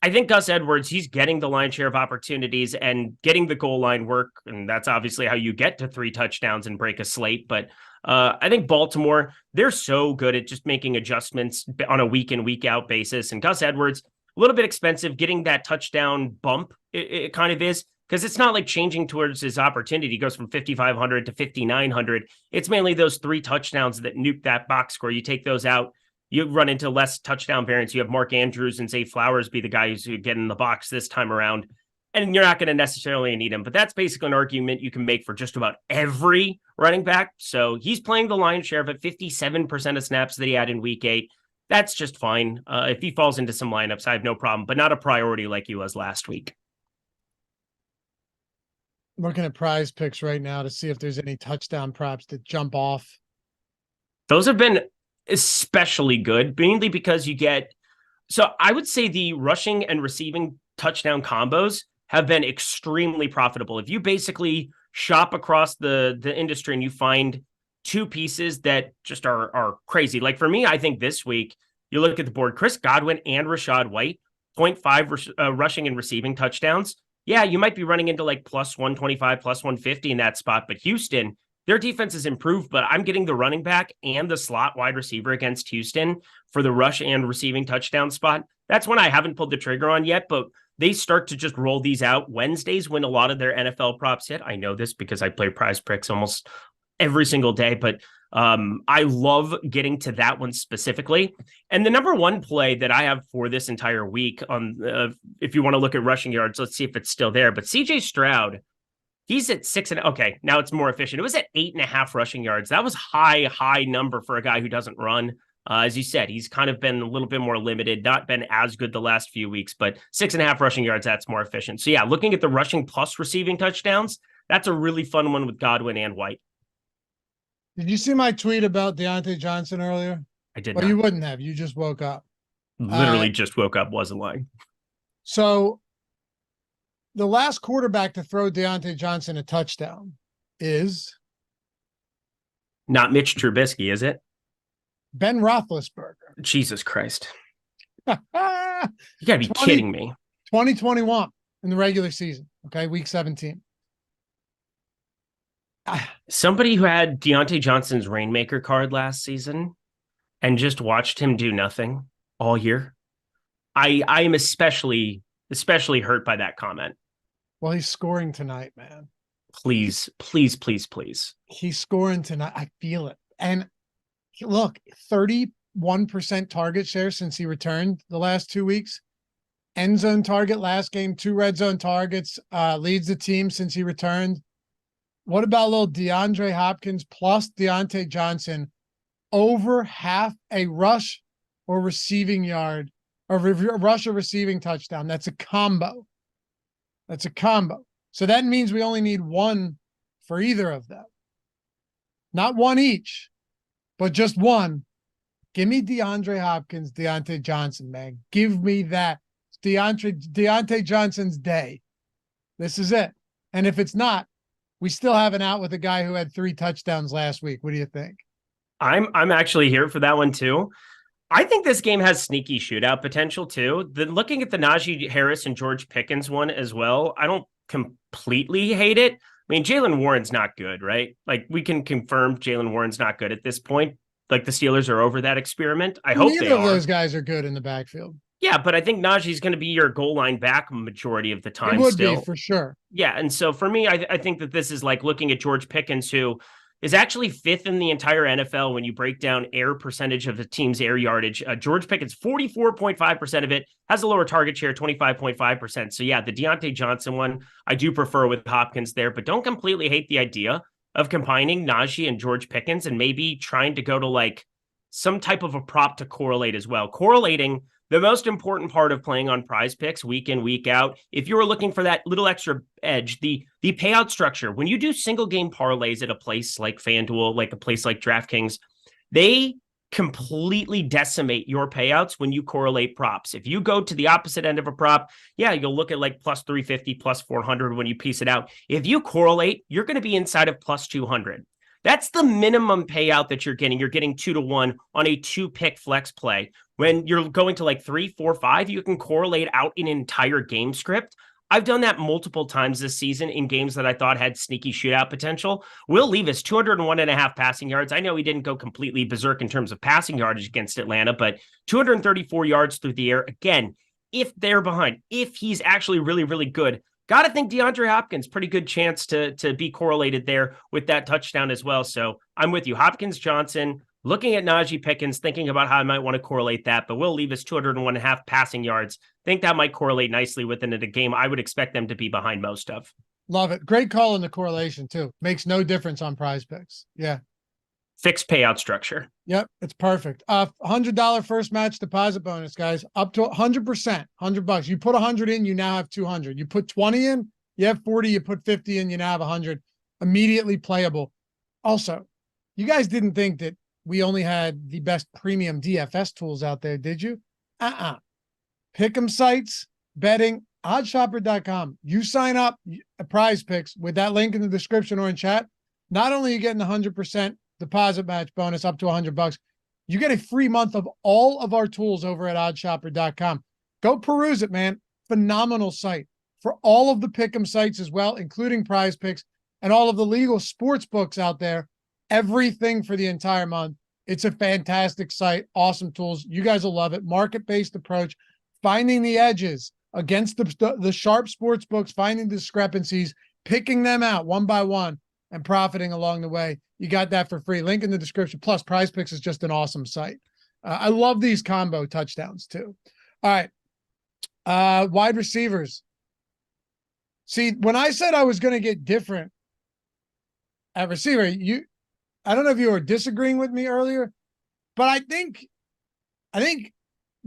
I think Gus Edwards, he's getting the lion's share of opportunities and getting the goal line work. And that's obviously how you get to 3 touchdowns and break a slate. But I think Baltimore, they're so good at just making adjustments on a week in, week out basis. And Gus Edwards, a little bit expensive, getting that touchdown bump. It kind of is, because it's not like changing towards his opportunity. He goes from 5,500 to 5,900. It's mainly those 3 touchdowns that nuke that box score. You take those out, you run into less touchdown variance. You have Mark Andrews and Zay Flowers be the guys who get in the box this time around. And you're not going to necessarily need him, but that's basically an argument you can make for just about every running back. So he's playing the lion's share of it, 57% of snaps that he had in week 8. That's just fine. If he falls into some lineups, I have no problem, but not a priority like he was last week. Looking at prize picks right now to see if there's any touchdown props that jump off. Those have been especially good, mainly because you get, so I would say the rushing and receiving touchdown combos have been extremely profitable. If you basically shop across the industry and you find 2 pieces that just are crazy. Like for me, I think this week, you look at the board, Chris Godwin and Rachaad White, 0.5 rushing and receiving touchdowns. Yeah, you might be running into like plus 125, plus 150 in that spot, but Houston, their defense has improved, but I'm getting the running back and the slot wide receiver against Houston for the rush and receiving touchdown spot. That's one I haven't pulled the trigger on yet, but they start to just roll these out Wednesdays when a lot of their NFL props hit. I know this because I play prize picks almost every single day, but I love getting to that one specifically. And the number one play that I have for this entire week on, if you want to look at rushing yards, let's see if it's still there. But CJ Stroud, he's at 6. Okay, now it's more efficient. It was at 8.5 rushing yards. That was high number for a guy who doesn't run. As you said, he's kind of been a little bit more limited, not been as good the last few weeks, but 6.5 rushing yards, that's more efficient. So yeah, looking at the rushing plus receiving touchdowns, that's a really fun one with Godwin and White. Did you see my tweet about Deontay Johnson earlier? I did not. You wouldn't have. You just woke up. Literally just woke up, wasn't lying. So the last quarterback to throw Deontay Johnson a touchdown is? Not Mitch Trubisky, is it? Ben Roethlisberger. Jesus Christ. You gotta be kidding me. 2021 in the regular season. Okay, week 17. Somebody who had Deontay Johnson's Rainmaker card last season and just watched him do nothing all year. I am especially hurt by that comment. Well, he's scoring tonight, man. Please. He's scoring tonight. I feel it. And look, 31% target share since he returned the last 2 weeks. End zone target last game, 2 red zone targets, leads the team since he returned. What about little DeAndre Hopkins plus Deontay Johnson over half a rush or receiving yard or rush or receiving touchdown? That's a combo. So that means we only need one for either of them. Not one each, but just one. Give me DeAndre Hopkins, Deontay Johnson, man. Give me that. It's Deontay Johnson's day. This is it. And if it's not, we still have an out with a guy who had 3 touchdowns last week. What do you think? I'm actually here for that one too. I think this game has sneaky shootout potential too. Looking at the Najee Harris and George Pickens one as well, I don't completely hate it. I mean, Jaylen Warren's not good, right? Like, we can confirm Jaylen Warren's not good at this point. Like, the Steelers are over that experiment. I hope they are. Neither of those guys are good in the backfield. Yeah, but I think Najee's going to be your goal line back majority of the time. It would be for sure. Yeah, and so for me, I think that this is like looking at George Pickens, who is actually 5th in the entire NFL when you break down air percentage of the team's air yardage. George Pickens, 44.5% of it, has a lower target share, 25.5%. So yeah, the Deontay Johnson one, I do prefer with Hopkins there, but don't completely hate the idea of combining Najee and George Pickens and maybe trying to go to like some type of a prop to correlate as well. Correlating, the most important part of playing on Prize Picks week in, week out, if you were looking for that little extra edge, the payout structure, when you do single game parlays at a place like FanDuel, like a place like DraftKings, they completely decimate your payouts when you correlate props. If you go to the opposite end of a prop, yeah, you'll look at like plus 350, plus 400 when you piece it out. If you correlate, you're going to be inside of plus 200. That's the minimum payout that you're getting. You're getting 2-to-1 on a 2-pick flex play. When you're going to like 3, 4, 5, you can correlate out an entire game script. I've done that multiple times this season in games that I thought had sneaky shootout potential. Will Levis, 201.5 passing yards. I know he didn't go completely berserk in terms of passing yardage against Atlanta, but 234 yards through the air. Again, if they're behind, if he's actually really, really good, got to think DeAndre Hopkins, pretty good chance to be correlated there with that touchdown as well. So I'm with you. Hopkins, Johnson, looking at Najee Pickens, thinking about how I might want to correlate that, but Will Levis, 201.5 passing yards. Think that might correlate nicely within a game I would expect them to be behind most of. Love it. Great call in the correlation too. Makes no difference on Prize Picks. Yeah. Fixed payout structure. Yep, it's perfect. $100 first match deposit bonus, guys, up to 100%, $100. You put 100 in, you now have 200. You put 20 in, you have 40. You put 50 in, you now have 100. Immediately playable. Also, you guys didn't think that we only had the best premium DFS tools out there, did you? Pick'em sites, betting, oddshopper.com. You sign up at Prize Picks with that link in the description or in chat. Not only are you getting the 100% deposit match bonus up to $100, you get a free month of all of our tools over at oddshopper.com. Go peruse it, man. Phenomenal site for all of the pick'em sites as well, including Prize Picks and all of the legal sports books out there. Everything for the entire month. It's a fantastic site. Awesome tools. You guys will love it. Market-based approach, finding the edges against the sharp sports books, finding discrepancies, picking them out one by one, and profiting along the way. You got that for free. Link in the description. Plus, Prize Picks is just an awesome site. I love these combo touchdowns too. All right. Wide receivers. See, when I said I was going to get different at receiver, I don't know if you were disagreeing with me earlier, but I think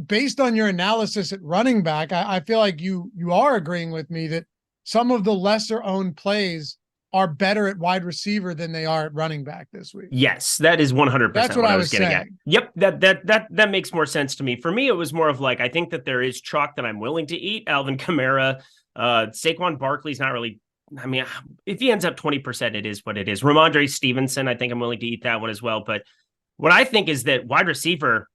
based on your analysis at running back, I feel like you are agreeing with me that some of the lesser owned plays are better at wide receiver than they are at running back this week. Yes, that is 100% That's what I was getting saying. at. Yep, that makes more sense to me. For me, it was more of like, I think that there is chalk that I'm willing to eat. Alvin Kamara, Saquon Barkley's not really, I mean, if he ends up 20%, it is what it is. Ramondre Stevenson, I think I'm willing to eat that one as well. But what I think is that wide receiver,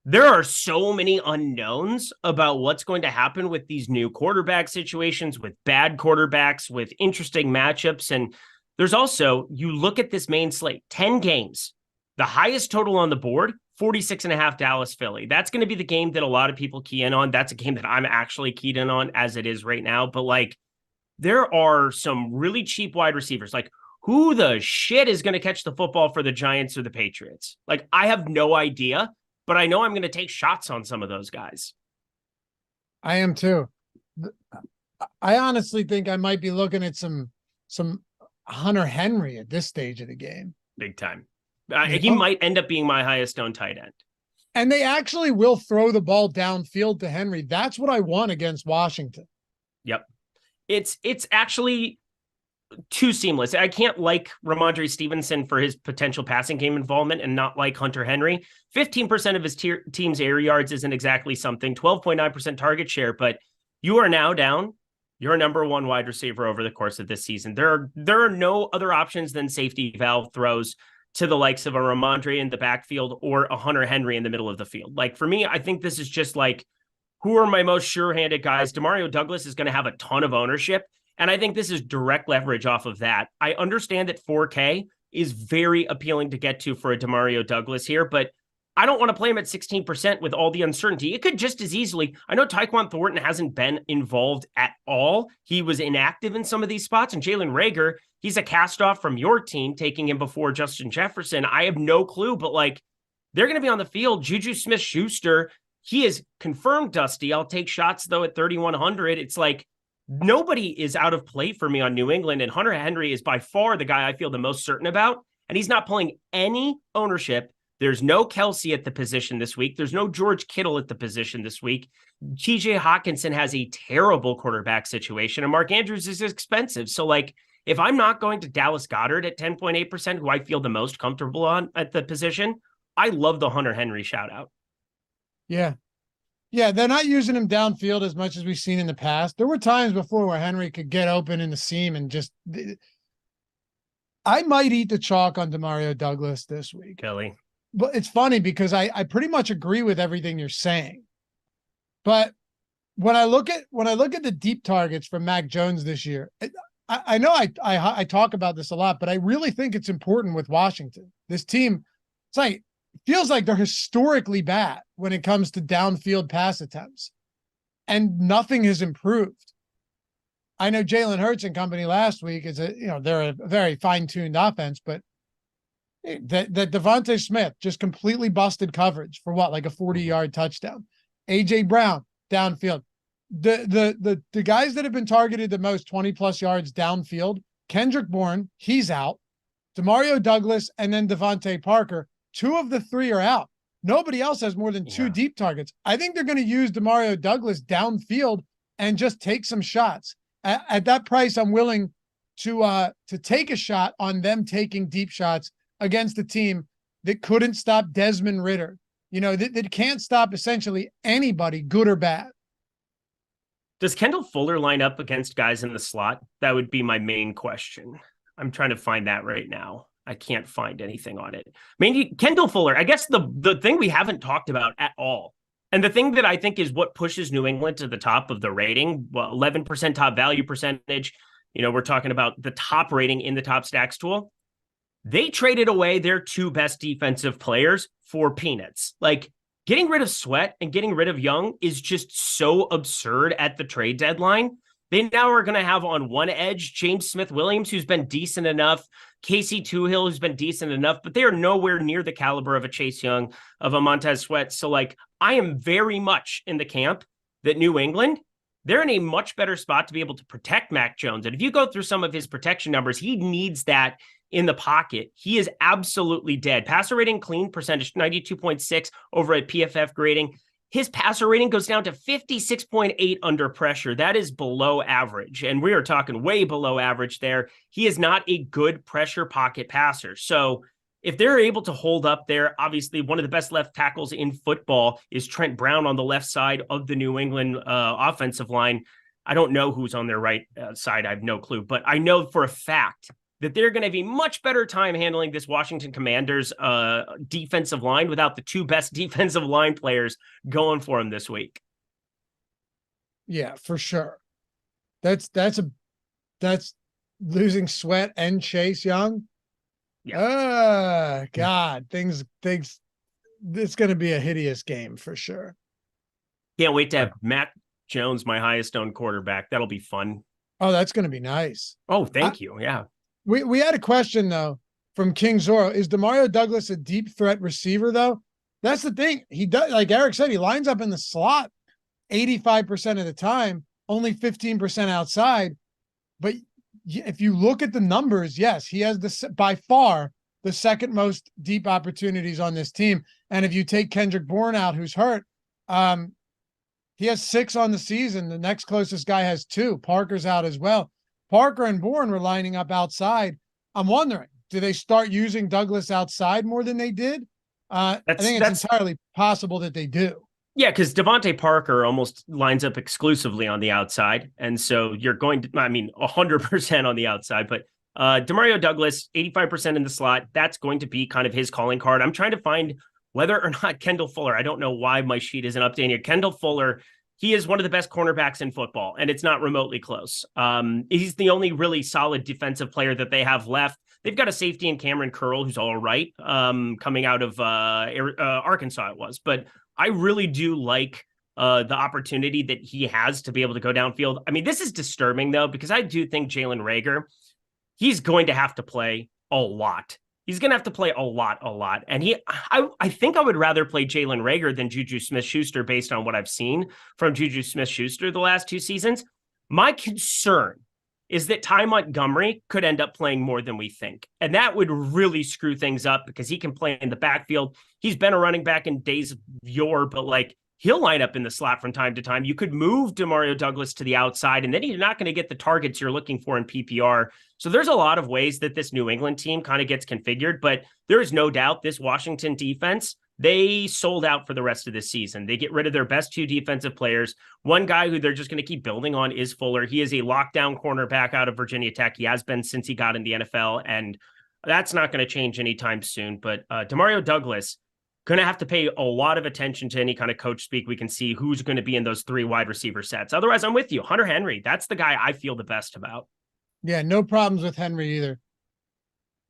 There are so many unknowns about what's going to happen with these new quarterback situations, with bad quarterbacks, with interesting matchups. And there's also, you look at this main slate, 10 games, the highest total on the board, 46.5 Dallas Philly. That's going to be the game that a lot of people key in on. That's a game that I'm actually keyed in on as it is right now. But like, there are some really cheap wide receivers. Like, who the shit is going to catch the football for the Giants or the Patriots? Like, I have no idea, but I know I'm going to take shots on some of those guys. I am too. I honestly think I might be looking at some Hunter Henry at this stage of the game. Big time. He might end up being my highest owned tight end. And they actually will throw the ball downfield to Henry. That's what I want against Washington. Yep. It's actually too seamless. I can't like Ramondre Stevenson for his potential passing game involvement and not like Hunter Henry. 15% of his team's air yards isn't exactly something, 12.9% target share, but you are now down your number one wide receiver over the course of this season. There are no other options than safety valve throws to the likes of a Ramondre in the backfield or a Hunter Henry in the middle of the field. Like, for me, I think this is just like, who are my most sure-handed guys? Demario Douglas is going to have a ton of ownership, and I think this is direct leverage off of that. I understand that 4K is very appealing to get to for a Demario Douglas here, but I don't want to play him at 16% with all the uncertainty. It could just as easily. I know Tyquan Thornton hasn't been involved at all. He was inactive in some of these spots, and Jalen Reagor, he's a cast-off from your team, taking him before Justin Jefferson. I have no clue, but like, they're going to be on the field. Juju Smith-Schuster, he is confirmed dusty. I'll take shots, though, at 3,100. It's like, nobody is out of play for me on New England, and Hunter Henry is by far the guy I feel the most certain about, and he's not pulling any ownership. There's no Kelsey at the position this week. There's no George Kittle at the position this week. TJ Hawkinson has a terrible quarterback situation, and Mark Andrews is expensive. So, like, if I'm not going to Dallas Goedert at 10.8%, who I feel the most comfortable on at the position, I love the Hunter Henry shout out. Yeah. Yeah, they're not using him downfield as much as we've seen in the past. There were times before where Henry could get open in the seam and just... I might eat the chalk on Demario Douglas this week. Kelly. But it's funny because I pretty much agree with everything you're saying. But when I look at the deep targets from Mac Jones this year, I know I talk about this a lot, but I really think it's important with Washington. This team, it's like, feels like they're historically bad when it comes to downfield pass attempts, and nothing has improved. I know Jalen Hurts and company last week they're a very fine-tuned offense, but that Devontae Smith just completely busted coverage for like a 40-yard touchdown. AJ Brown downfield. The guys that have been targeted the most 20+ yards downfield, Kendrick Bourne, he's out. Demario Douglas and then Devontae Parker. 2 of the 3 are out. Nobody else has more than 2 deep targets. I think they're going to use Demario Douglas downfield and just take some shots. At that price, I'm willing to take a shot on them taking deep shots against a team that couldn't stop Desmond Ridder. That can't stop essentially anybody, good or bad. Does Kendall Fuller line up against guys in the slot? That would be my main question. I'm trying to find that right now. I can't find anything on it. Maybe Kendall Fuller, I guess the thing we haven't talked about at all, and the thing that I think is what pushes New England to the top of the rating, 11% top value percentage. We're talking about the top rating in the top stacks tool. They traded away their 2 best defensive players for peanuts. Like, getting rid of Sweat and getting rid of Young is just so absurd at the trade deadline. They now are going to have on one edge James Smith-Williams, who's been decent enough, Casey Toohill, who's been decent enough, but they are nowhere near the caliber of a Chase Young, of a Montez Sweat. So, like, I am very much in the camp that New England, they're in a much better spot to be able to protect Mac Jones. And if you go through some of his protection numbers, he needs that in the pocket. He is absolutely dead. Passer rating clean percentage, 92.6 over at PFF grading. His passer rating goes down to 56.8 under pressure. That is below average. And we are talking way below average there. He is not a good pressure pocket passer. So if they're able to hold up there, obviously one of the best left tackles in football is Trent Brown on the left side of the New England offensive line. I don't know who's on their right side. I have no clue, but I know for a fact that they're going to have a much better time handling this Washington Commanders defensive line without the two best defensive line players going for them this week. Yeah, for sure. That's losing Sweat and Chase Young. Yeah. God, things. It's going to be a hideous game for sure. Can't wait to have Matt Jones, my highest owned quarterback. That'll be fun. Oh, that's going to be nice. Oh, thank you. Yeah. We had a question though from King Zorro. Is Demario Douglas a deep threat receiver though? That's the thing. He does, like Eric said, he lines up in the slot 85% of the time, only 15% outside. But if you look at the numbers, yes, he has by far the second most deep opportunities on this team. And if you take Kendrick Bourne out, who's hurt, he has 6 on the season. The next closest guy has 2. Parker's out as well. Parker and Bourne were lining up outside. I'm wondering, do they start using Douglas outside more than they did? I think it's entirely possible that they do. Yeah, because Devontae Parker almost lines up exclusively on the outside. And so you're going to, 100% on the outside. But Demario Douglas, 85% in the slot. That's going to be kind of his calling card. I'm trying to find whether or not Kendall Fuller, I don't know why my sheet isn't updating here. Kendall Fuller, he is one of the best cornerbacks in football, and it's not remotely close. He's the only really solid defensive player that they have left. They've got a safety in Cameron Curl, who's all right, coming out of Arkansas it was. But I really do like the opportunity that he has to be able to go downfield. I mean, this is disturbing, though, because I do think Jalen Reagor, he's going to have to play a lot. He's going to have to play a lot. And I think I would rather play Jalen Reagor than Juju Smith-Schuster based on what I've seen from Juju Smith-Schuster the last 2 seasons. My concern is that Ty Montgomery could end up playing more than we think. And that would really screw things up because he can play in the backfield. He's been a running back in days of yore, but he'll line up in the slot from time to time. You could move Demario Douglas to the outside, and then you're not going to get the targets you're looking for in PPR. So there's a lot of ways that this New England team kind of gets configured, but there is no doubt this Washington defense, they sold out for the rest of this season. They get rid of their best 2 defensive players. One guy who they're just going to keep building on is Fuller. He is a lockdown cornerback out of Virginia Tech. He has been since he got in the NFL, and that's not going to change anytime soon. But Demario Douglas, going to have to pay a lot of attention to any kind of coach speak. We can see who's going to be in those 3 wide receiver sets. Otherwise, I'm with you. Hunter Henry, that's the guy I feel the best about. Yeah, no problems with Henry either.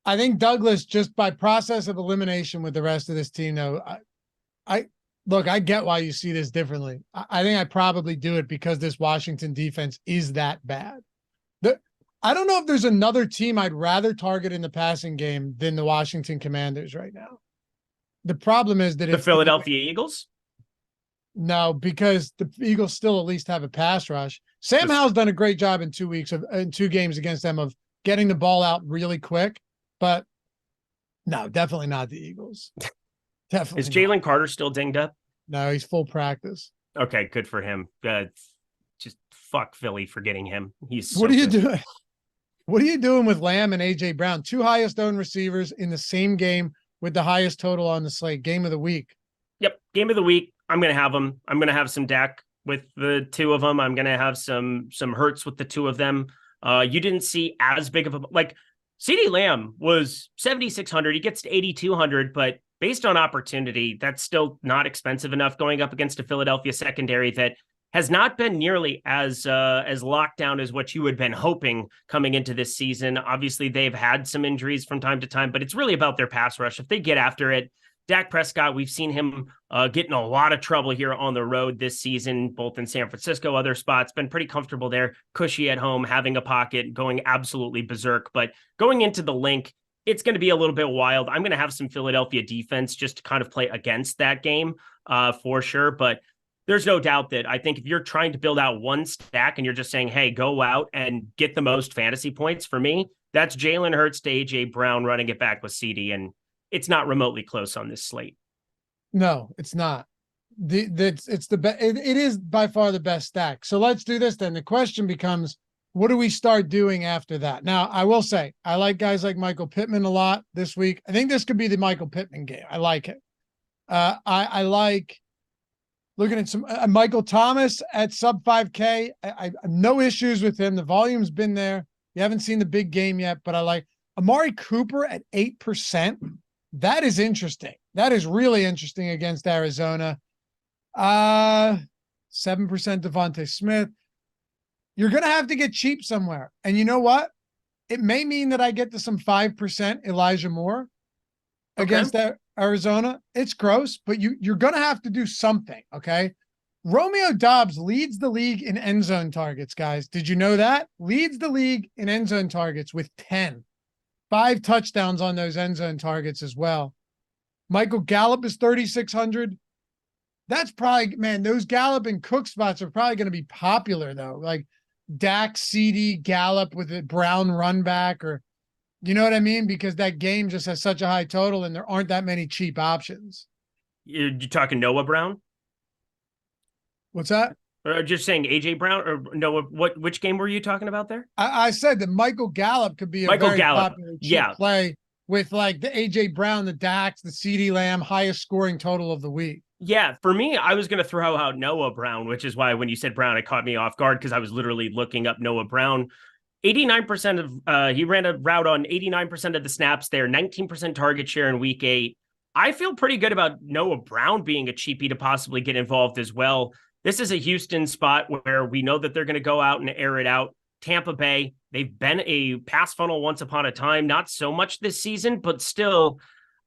I think Douglas, just by process of elimination with the rest of this team, though, I get why you see this differently. I think I probably do it because this Washington defense is that bad. I don't know if there's another team I'd rather target in the passing game than the Washington Commanders right now. The problem is that the Philadelphia Eagles. No, because the Eagles still at least have a pass rush. Sam Howell's done a great job in 2 weeks in 2 games against them of getting the ball out really quick. But no, definitely not the Eagles. Definitely. Is Jalen Carter still dinged up? No, he's full practice. Okay, good for him. Just fuck Philly for getting him. He's what are you doing? What are you doing with Lamb and AJ Brown? 2 highest owned receivers in the same game with the highest total on the slate. Game of the week. Yep, game of the week. I'm going to have them. I'm going to have some Dak with the 2 of them. I'm going to have some Hurts with the 2 of them. You didn't see as big of a CeeDee Lamb was 7,600. He gets to 8,200, but based on opportunity, that's still not expensive enough going up against a Philadelphia secondary that has not been nearly as locked down as what you had been hoping coming into this season. Obviously, they've had some injuries from time to time, but it's really about their pass rush. If they get after it, Dak Prescott, we've seen him get in a lot of trouble here on the road this season, both in San Francisco, other spots, been pretty comfortable there, cushy at home, having a pocket, going absolutely berserk. But going into the link, it's going to be a little bit wild. I'm going to have some Philadelphia defense just to kind of play against that game for sure. But there's no doubt that I think if you're trying to build out one stack and you're just saying, hey, go out and get the most fantasy points for me, that's Jalen Hurts to AJ Brown running it back with CD. And it's not remotely close on this slate. No, it's not. It is by far the best stack. So let's do this then. The question becomes, what do we start doing after that? Now, I will say, I like guys like Michael Pittman a lot this week. I think this could be the Michael Pittman game. I like it. I like looking at some Michael Thomas at sub 5K. I have no issues with him. The volume's been there. You haven't seen the big game yet, but I like Amari Cooper at 8%. That is interesting. That is really interesting against Arizona. 7% Devontae Smith. You're going to have to get cheap somewhere. And you know what? It may mean that I get to some 5% Elijah Moore against Arizona. It's gross, but you're going to have to do something, okay? Romeo Doubs leads the league in end zone targets, guys. Did you know that? Leads the league in end zone targets with 10. 5 touchdowns on those end zone targets as well. Michael Gallup is 3,600. That's probably, man, those Gallup and Cook spots are probably going to be popular, though. Like Dak, CD, Gallup with a Brown run back, or you know what I mean? Because that game just has such a high total and there aren't that many cheap options. You're talking Noah Brown? What's that? Or just saying AJ Brown or Noah? Which game were you talking about there? I said that Michael Gallup could be a very popular cheap play with like the AJ Brown, the Dax, the CD Lamb, highest scoring total of the week. Yeah, for me, I was going to throw out Noah Brown, which is why when you said Brown, it caught me off guard because I was literally looking up Noah Brown. 89% of he ran a route on 89% of the snaps there, 19% target share in week 8. I feel pretty good about Noah Brown being a cheapie to possibly get involved as well. This is a Houston spot where we know that they're going to go out and air it out. Tampa Bay, they've been a pass funnel once upon a time, not so much this season, but still,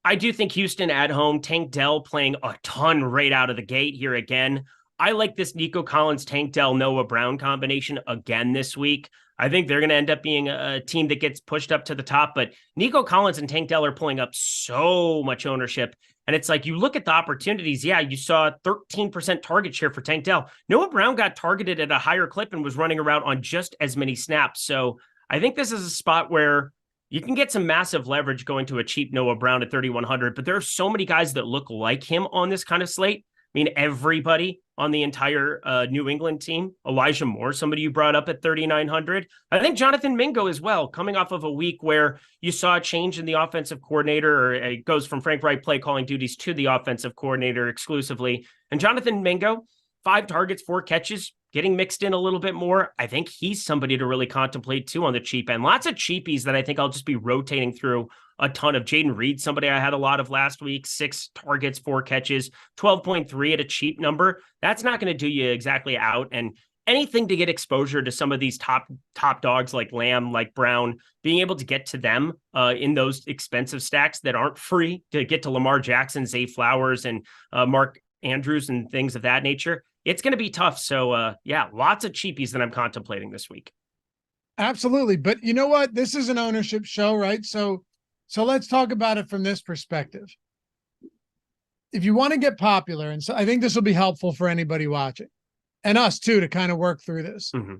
I do think Houston at home, Tank Dell playing a ton right out of the gate here again. I like this Nico Collins, Tank Dell, Noah Brown combination again this week. I think they're going to end up being a team that gets pushed up to the top, but Nico Collins and Tank Dell are pulling up so much ownership. And it's like, you look at the opportunities. Yeah, you saw 13% target share for Tank Dell. Noah Brown got targeted at a higher clip and was running around on just as many snaps. So I think this is a spot where you can get some massive leverage going to a cheap Noah Brown at 3,100, but there are so many guys that look like him on this kind of slate. I mean, everybody on the entire New England team. Elijah Moore, somebody you brought up at 3,900. I think Jonathan Mingo as well, coming off of a week where you saw a change in the offensive coordinator, or it goes from Frank Reich play calling duties to the offensive coordinator exclusively. And Jonathan Mingo, 5 targets, 4 catches, getting mixed in a little bit more. I think he's somebody to really contemplate too on the cheap end. Lots of cheapies that I think I'll just be rotating through a ton of. Jaden Reed, somebody I had a lot of last week, 6 targets, 4 catches, 12.3 at a cheap number. That's not going to do you exactly out. And anything to get exposure to some of these top dogs like Lamb, like Brown, being able to get to them in those expensive stacks that aren't free, to get to Lamar Jackson, Zay Flowers, and Mark Andrews and things of that nature. It's going to be tough. So yeah, lots of cheapies that I'm contemplating this week. Absolutely. But you know what? This is an ownership show, right? So let's talk about it from this perspective. If you want to get popular, and so I think this will be helpful for anybody watching and us too, to kind of work through this. Mm-hmm.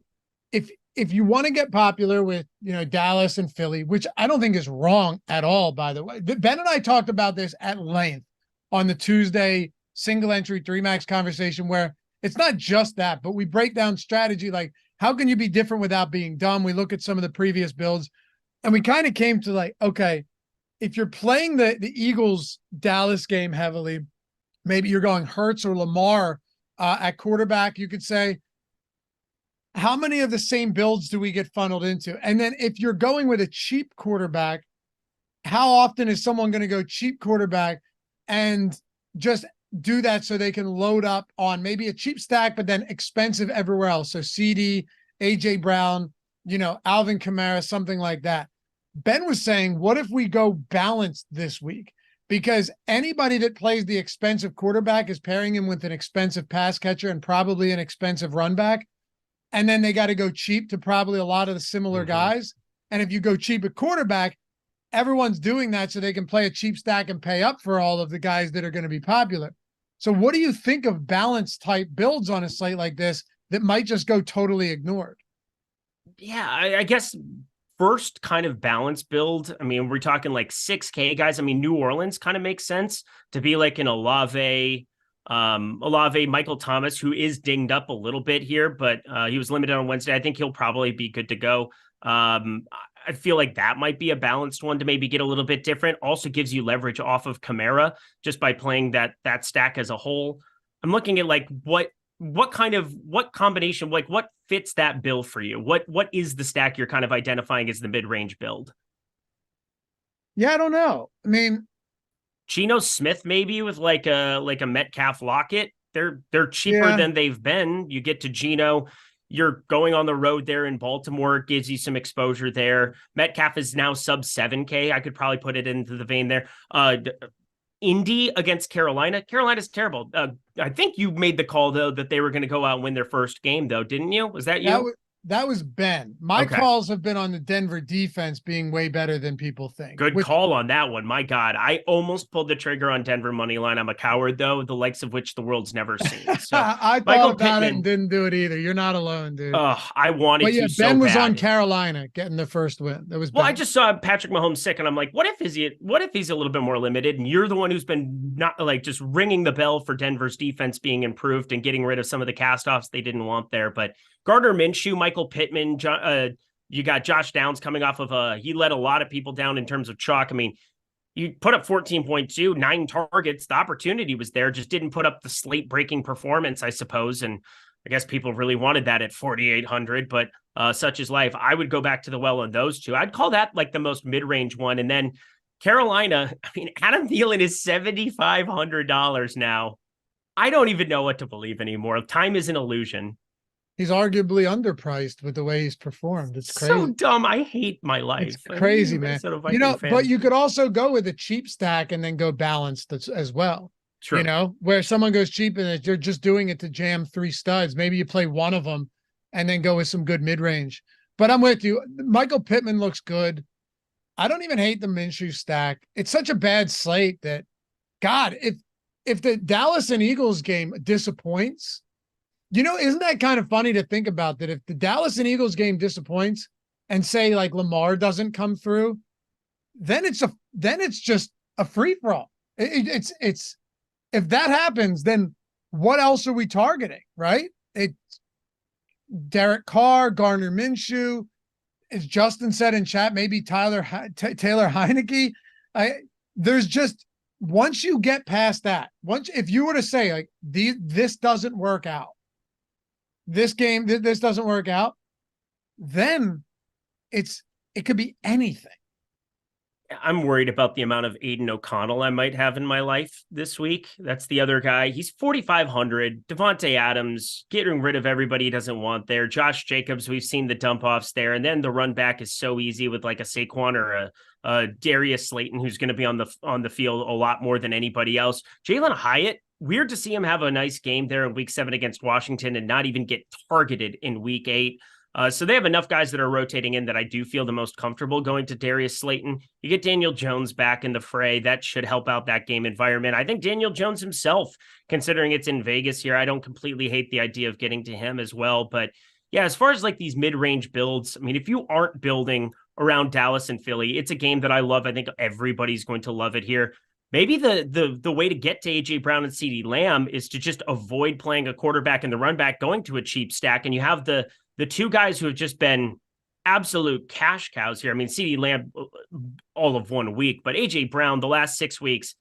If you want to get popular with, Dallas and Philly, which I don't think is wrong at all, by the way. Ben and I talked about this at length on the Tuesday single entry 3-max conversation, where it's not just that, but we break down strategy. Like, how can you be different without being dumb? We look at some of the previous builds and we kind of came to like, okay, if you're playing the Eagles Dallas game heavily, maybe you're going Hurts or Lamar at quarterback, you could say, how many of the same builds do we get funneled into? And then if you're going with a cheap quarterback, how often is someone going to go cheap quarterback and just do that so they can load up on maybe a cheap stack, but then expensive everywhere else? So CD, AJ Brown, Alvin Kamara, something like that. Ben was saying, what if we go balanced this week? Because anybody that plays the expensive quarterback is pairing him with an expensive pass catcher and probably an expensive run back. And then they got to go cheap to probably a lot of the similar guys. And if you go cheap at quarterback, everyone's doing that so they can play a cheap stack and pay up for all of the guys that are going to be popular. So what do you think of balanced type builds on a slate like this that might just go totally ignored? Yeah, I guess first kind of balance build. I mean, we're talking like 6K guys. I mean, New Orleans kind of makes sense to be like an Olave, Michael Thomas, who is dinged up a little bit here, but he was limited on Wednesday. I think he'll probably be good to go. I feel like that might be a balanced one to maybe get a little bit different. Also gives you leverage off of Kamara just by playing that stack as a whole. I'm looking at like what combination, like what fits that bill for you? What is the stack you're kind of identifying as the mid-range build? Yeah, I don't know. I mean, Geno Smith maybe with like a Metcalf Lockett. They're cheaper yeah, than they've been. You get to Geno, you're going on the road there in Baltimore, it gives you some exposure there. Metcalf is now sub 7K. I could probably put it into the vein there. Indy against Carolina. Carolina's terrible. I think you made the call though that they were going to go out and win their first game though, didn't you? Was that you? that was Ben. My Okay. calls have been on the Denver defense being way better than people think. Good call on that one. My God, I almost pulled the trigger on Denver money line. I'm a coward, though, the likes of which the world's never seen. So I thought about it and didn't do it either. You're not alone, dude. I wanted but yeah, to so Ben was bad. on Carolina getting the first win. That was well, Ben. I just saw Patrick Mahomes sick, and I'm like, what if he's a little bit more limited? And you're the one who's been not like just ringing the bell for Denver's defense being improved and getting rid of some of the castoffs they didn't want there. But Gardner Minshew, Michael Pittman, you got Josh Downs coming off of he let a lot of people down in terms of chalk. I mean, you put up 14.2, 9 targets. The opportunity was there, just didn't put up the slate breaking performance, I suppose. And I guess people really wanted that at 4,800, but such is life. I would go back to the well on those two. I'd call that like the most mid-range one. And then Carolina, I mean, Adam Thielen is $7,500 now. I don't even know what to believe anymore. Time is an illusion. He's arguably underpriced with the way he's performed. It's crazy. So dumb. I hate my life. It's crazy, man. But you could also go with a cheap stack and then go balanced as well. True. You know, where someone goes cheap and they're just doing it to jam 3 studs. Maybe you play one of them and then go with some good mid-range. But I'm with you. Michael Pittman looks good. I don't even hate the Minshew stack. It's such a bad slate that, God, if the Dallas and Eagles game disappoints, you know, isn't that kind of funny to think about that if the Dallas and Eagles game disappoints and say like Lamar doesn't come through, then it's just a free for all. It's if that happens, then what else are we targeting, right? It's Derek Carr, Gardner Minshew, as Justin said in chat, maybe Taylor Heineke. There's just, once you get past that, if you were to say like this doesn't work out, this doesn't work out, then it could be anything. I'm worried about the amount of Aiden O'Connell I might have in my life this week. That's the other guy. He's 4,500. Devontae Adams, getting rid of everybody he doesn't want there. Josh Jacobs, we've seen the dump offs there. And then the run back is so easy with like a Saquon or a Darius Slayton, who's going to be on the field a lot more than anybody else. Jalen Hyatt, weird to see him have a nice game there in week 7 against Washington and not even get targeted in week 8. So they have enough guys that are rotating in that I do feel the most comfortable going to Darius Slayton. You get Daniel Jones back in the fray. That should help out that game environment. I think Daniel Jones himself, considering it's in Vegas here, I don't completely hate the idea of getting to him as well. But yeah, as far as like these mid-range builds, I mean, if you aren't building around Dallas and Philly, it's a game that I love. I think everybody's going to love it here. Maybe the way to get to A.J. Brown and CeeDee Lamb is to just avoid playing a quarterback and the run back, going to a cheap stack, and you have the two guys who have just been absolute cash cows here. I mean, CeeDee Lamb all of 1 week, but A.J. Brown the last 6 weeks,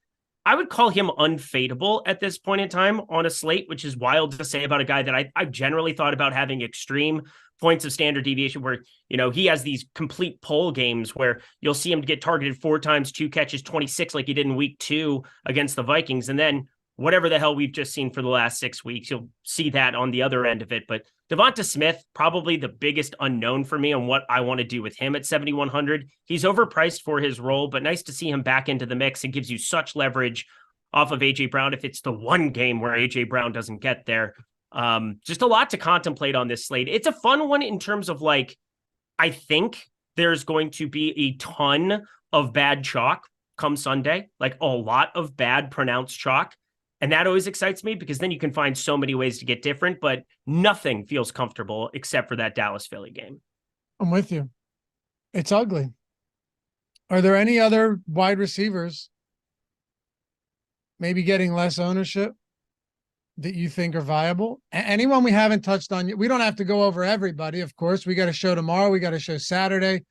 I would call him unfadable at this point in time on a slate, which is wild to say about a guy that I've generally thought about having extreme points of standard deviation where, you know, he has these complete pole games where you'll see him get targeted 4 times, 2 catches, 26 like he did in week 2 against the Vikings. And then whatever the hell we've just seen for the last 6 weeks, you'll see that on the other end of it. But Devonta Smith, probably the biggest unknown for me on what I want to do with him at 7,100. He's overpriced for his role, but nice to see him back into the mix. It gives you such leverage off of A.J. Brown if it's the one game where A.J. Brown doesn't get there. Just a lot to contemplate on this slate. It's a fun one in terms of like, I think there's going to be a ton of bad chalk come Sunday, like a lot of bad pronounced chalk. And that always excites me because then you can find so many ways to get different, but nothing feels comfortable except for that Dallas-Philly game. I'm with you. It's ugly. Are there any other wide receivers maybe getting less ownership that you think are viable? Anyone we haven't touched on yet? We don't have to go over everybody, of course. We got a show tomorrow. We got a show Saturday.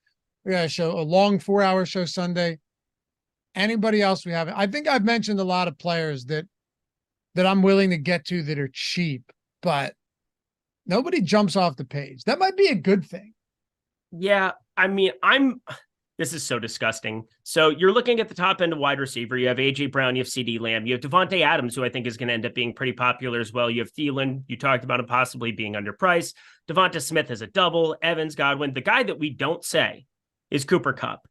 We got a show, a long 4-hour show Sunday. Anybody else we haven't? I think I've mentioned a lot of players that I'm willing to get to that are cheap, but nobody jumps off the page. That might be a good thing. Yeah. I mean, This is so disgusting. So you're looking at the top end of wide receiver. You have AJ Brown, you have CD Lamb, you have Devontae Adams, who I think is going to end up being pretty popular as well. You have Thielen, you talked about him possibly being underpriced. Devonta Smith has a double, Evans, Godwin. The guy that we don't say is Cooper Kupp.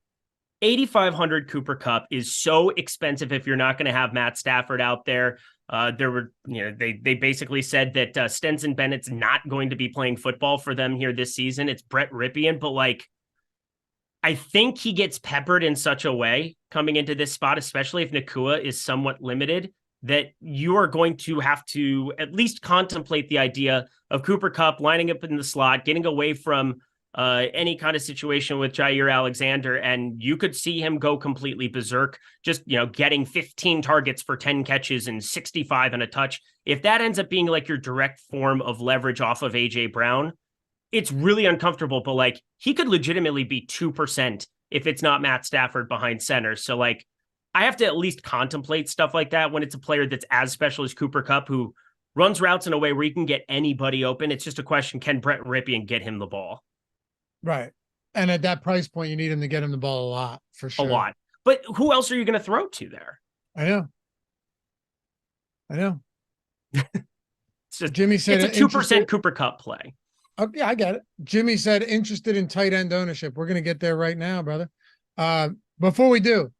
8,500 Cooper Kupp is so expensive if you're not going to have Matt Stafford out there. They basically said that Stetson Bennett's not going to be playing football for them here this season. It's Brett Ripien, but I think he gets peppered in such a way coming into this spot, especially if Nakua is somewhat limited, that you are going to have to at least contemplate the idea of Cooper Kupp lining up in the slot, getting away from any kind of situation with Jair Alexander, and you could see him go completely berserk, just, getting 15 targets for 10 catches and 65 and a touch. If that ends up being like your direct form of leverage off of AJ Brown, it's really uncomfortable, but he could legitimately be 2% if it's not Matt Stafford behind center. So I have to at least contemplate stuff like that when it's a player that's as special as Cooper Kupp, who runs routes in a way where you can get anybody open. It's just a question, can Brett Ripien get him the ball? Right. And at that price point, you need him to get him the ball a lot, for sure. A lot. But who else are you going to throw to there? I know. It's Jimmy said it's a 2% Cooper Kupp play. Oh, yeah, I get it. Jimmy said interested in tight end ownership. We're going to get there right now, brother. Before we do,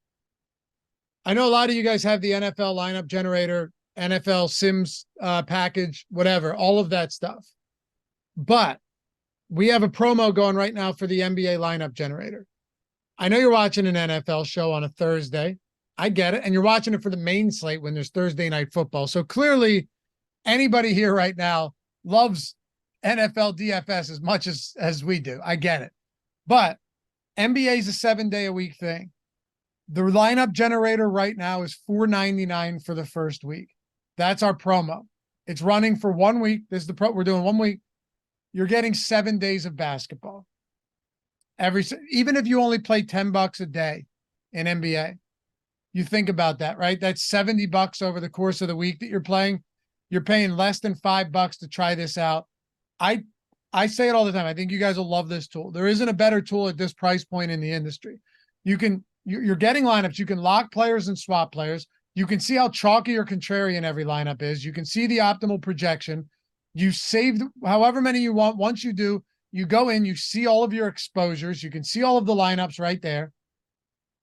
I know a lot of you guys have the NFL lineup generator, NFL Sims package, whatever, all of that stuff. But we have a promo going right now for the NBA lineup generator. I know you're watching an NFL show on a Thursday. I get it. And you're watching it for the main slate when there's Thursday night football. So clearly anybody here right now loves NFL DFS as much as we do. I get it. But NBA is a 7-day-a-week thing. The lineup generator right now is $4.99 for the first week. That's our promo. It's running for 1 week. This is we're doing 1 week. You're getting 7 days of basketball. Even if you only play $10 a day in NBA, you think about that, right? That's $70 over the course of the week that you're playing. You're paying less than $5 to try this out. I say it all the time. I think you guys will love this tool. There isn't a better tool at this price point in the industry. You're getting lineups. You can lock players and swap players. You can see how chalky or contrarian every lineup is. You can see the optimal projection. You save however many you want. Once you do, you go in, you see all of your exposures. You can see all of the lineups right there.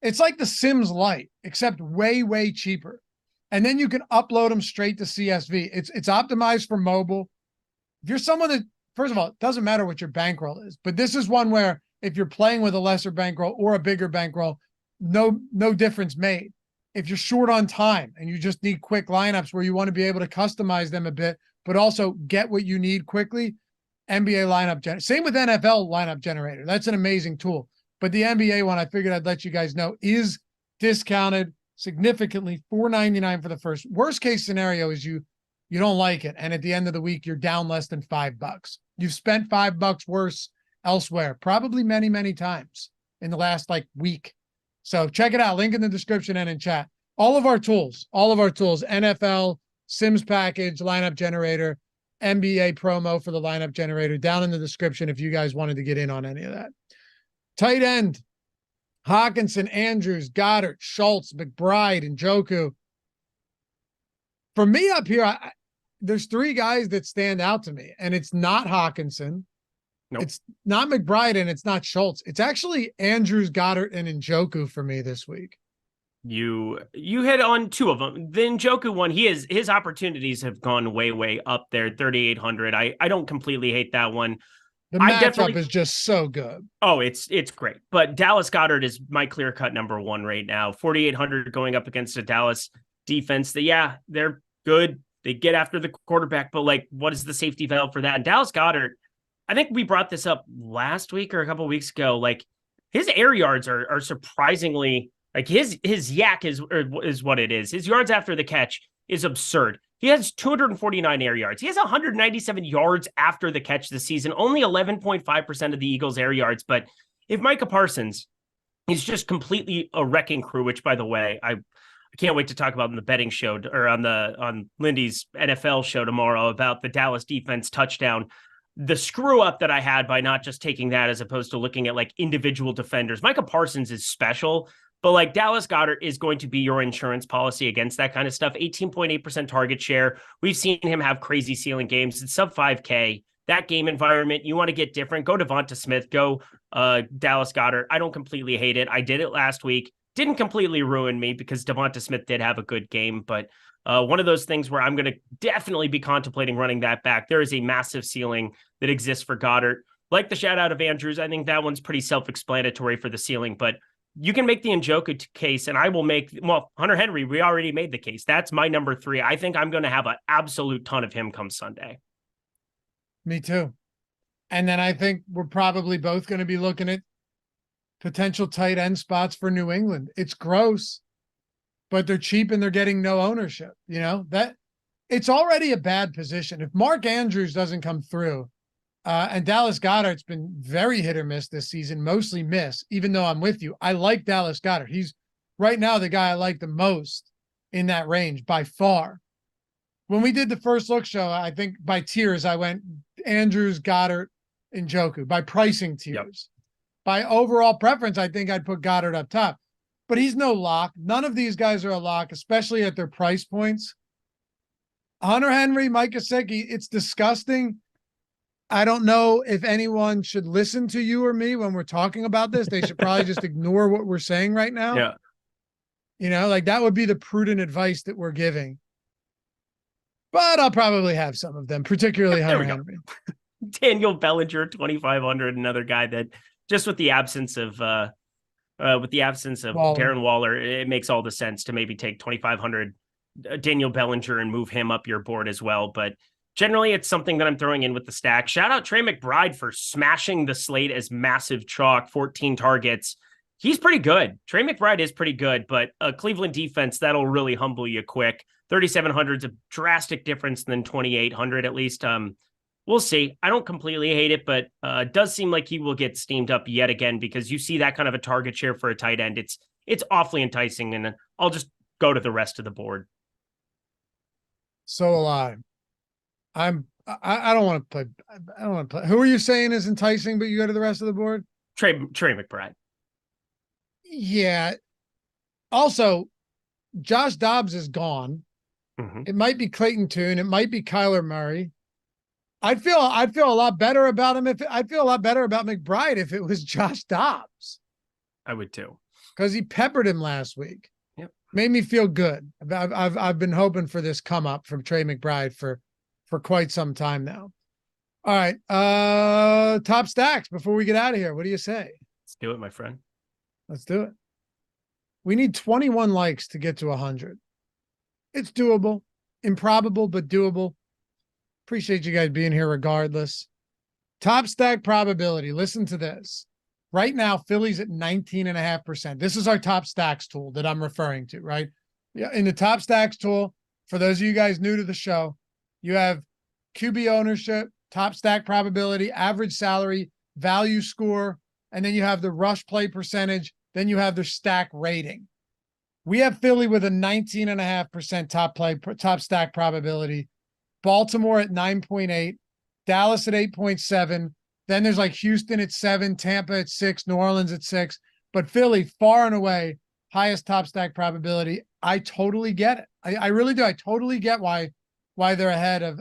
It's like the Sims Lite, except way, way cheaper. And then you can upload them straight to CSV. It's optimized for mobile. If you're someone that, first of all, it doesn't matter what your bankroll is, but this is one where if you're playing with a lesser bankroll or a bigger bankroll, no difference made. If you're short on time and you just need quick lineups where you want to be able to customize them a bit, but also get what you need quickly, NBA lineup generator. Same with NFL lineup generator. That's an amazing tool. But the NBA one, I figured I'd let you guys know, is discounted significantly, $4.99 for the first. Worst case scenario is you don't like it, and at the end of the week, you're down less than $5. You've spent $5 worse elsewhere, probably many, many times in the last week. So check it out. Link in the description and in chat. All of our tools, NFL, Sims package, lineup generator, NBA promo for the lineup generator, down in the description if you guys wanted to get in on any of that. Tight end, Hawkinson, Andrews, Goddard, Schultz, McBride, and Njoku. For me up here, there's 3 guys that stand out to me, and it's not Hawkinson. Nope. It's not McBride, and it's not Schultz. It's actually Andrews, Goddard, and Njoku for me this week. You hit on 2 of them. The Njoku one, his opportunities have gone way, way up there, 3,800. I don't completely hate that one. The matchup is just so good. Oh, it's great. But Dallas Goedert is my clear-cut number 1 right now. 4,800 going up against a Dallas defense that, they're good. They get after the quarterback, but what is the safety valve for that? And Dallas Goedert, I think we brought this up last week or a couple of weeks ago. His air yards are surprisingly, his yak is what it is. His yards after the catch is absurd. He has 249 air yards. He has 197 yards after the catch this season, only 11.5% of the Eagles' air yards. But if Micah Parsons is just completely a wrecking crew, which, by the way, I can't wait to talk about in the betting show or on Lindy's NFL show tomorrow about the Dallas defense touchdown. the screw up that I had by not just taking that as opposed to looking at like individual defenders. Micah Parsons is special, but like Dallas Goedert is going to be your insurance policy against that kind of stuff. 18.8% target share. We've seen him have crazy ceiling games. It's sub 5K. That game environment, you want to get different, go Devonta Smith, go Dallas Goedert. I don't completely hate it. I did it last week. Didn't completely ruin me because Devonta Smith did have a good game, but one of those things where I'm going to definitely be contemplating running that back. There is a massive ceiling that exists for Goddard. Like the shout out of Andrews, I think that one's pretty self-explanatory for the ceiling, but you can make the Njoku case, and I will make, well, Hunter Henry, we already made the case. That's my number 3. I think I'm going to have an absolute ton of him come Sunday. Me too. And then I think we're probably both going to be looking at potential tight end spots for New England. It's gross, but they're cheap and they're getting no ownership. You know, that it's already a bad position. If Mark Andrews doesn't come through, and Dallas Goedert's been very hit or miss this season, mostly miss, even though I'm with you. I like Dallas Goedert. He's right now the guy I like the most in that range by far. When we did the first look show, I think by tiers, I went Andrews, Goddard, and Njoku by pricing tiers. Yep. By overall preference, I think I'd put Goddard up top, but he's no lock. None of these guys are a lock, especially at their price points. Hunter Henry, Mike Gesicki, it's disgusting. I don't know if anyone should listen to you or me when we're talking about this. They should probably just ignore what we're saying right now. Yeah. You know, like that would be the prudent advice that we're giving. But I'll probably have some of them, particularly Hunter Henry. Daniel Bellinger, 2,500, another guy that just with the absence of Darren Waller, it makes all the sense to maybe take 2,500 Daniel Bellinger and move him up your board as well. But generally, it's something that I'm throwing in with the stack. Shout out Trey McBride for smashing the slate as massive chalk, 14 targets. He's pretty good. Trey McBride is pretty good, but a Cleveland defense, that'll really humble you quick. 3,700 is a drastic difference than 2,800 at least. We'll see. I don't completely hate it, but it does seem like he will get steamed up yet again because you see that kind of a target share for a tight end. It's awfully enticing, and I'll just go to the rest of the board. So will I. I don't want to play. I don't want to play. Who are you saying is enticing, but you go to the rest of the board? Trey McBride. Yeah. Also, Josh Dobbs is gone. Mm-hmm. It might be Clayton Tune. It might be Kyler Murray. I'd feel a lot better about him I'd feel a lot better about McBride if it was Josh Dobbs. I would too, because he peppered him last week. Yep, made me feel good. I've been hoping for this come up from Trey McBride for quite some time now. All right, top stacks before we get out of here. What do you say? Let's do it, my friend. Let's do it. We need 21 likes to get to 100. It's doable, improbable, but doable. Appreciate you guys being here regardless. Top stack probability. Listen to this. Right now, Philly's at 19.5%. This is our top stacks tool that I'm referring to, right? Yeah, in the top stacks tool, for those of you guys new to the show, you have QB ownership, top stack probability, average salary, value score, and then you have the rush play percentage. Then you have their stack rating. We have Philly with a 19.5% top stack probability. Baltimore at 9.8, Dallas at 8.7. Then there's like Houston at 7, Tampa at 6, New Orleans at 6. But Philly, far and away, highest top stack probability. I totally get it. I really do. I totally get why they're ahead of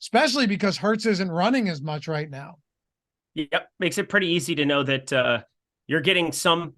especially because Hurts isn't running as much right now. Yep. Makes it pretty easy to know that you're getting some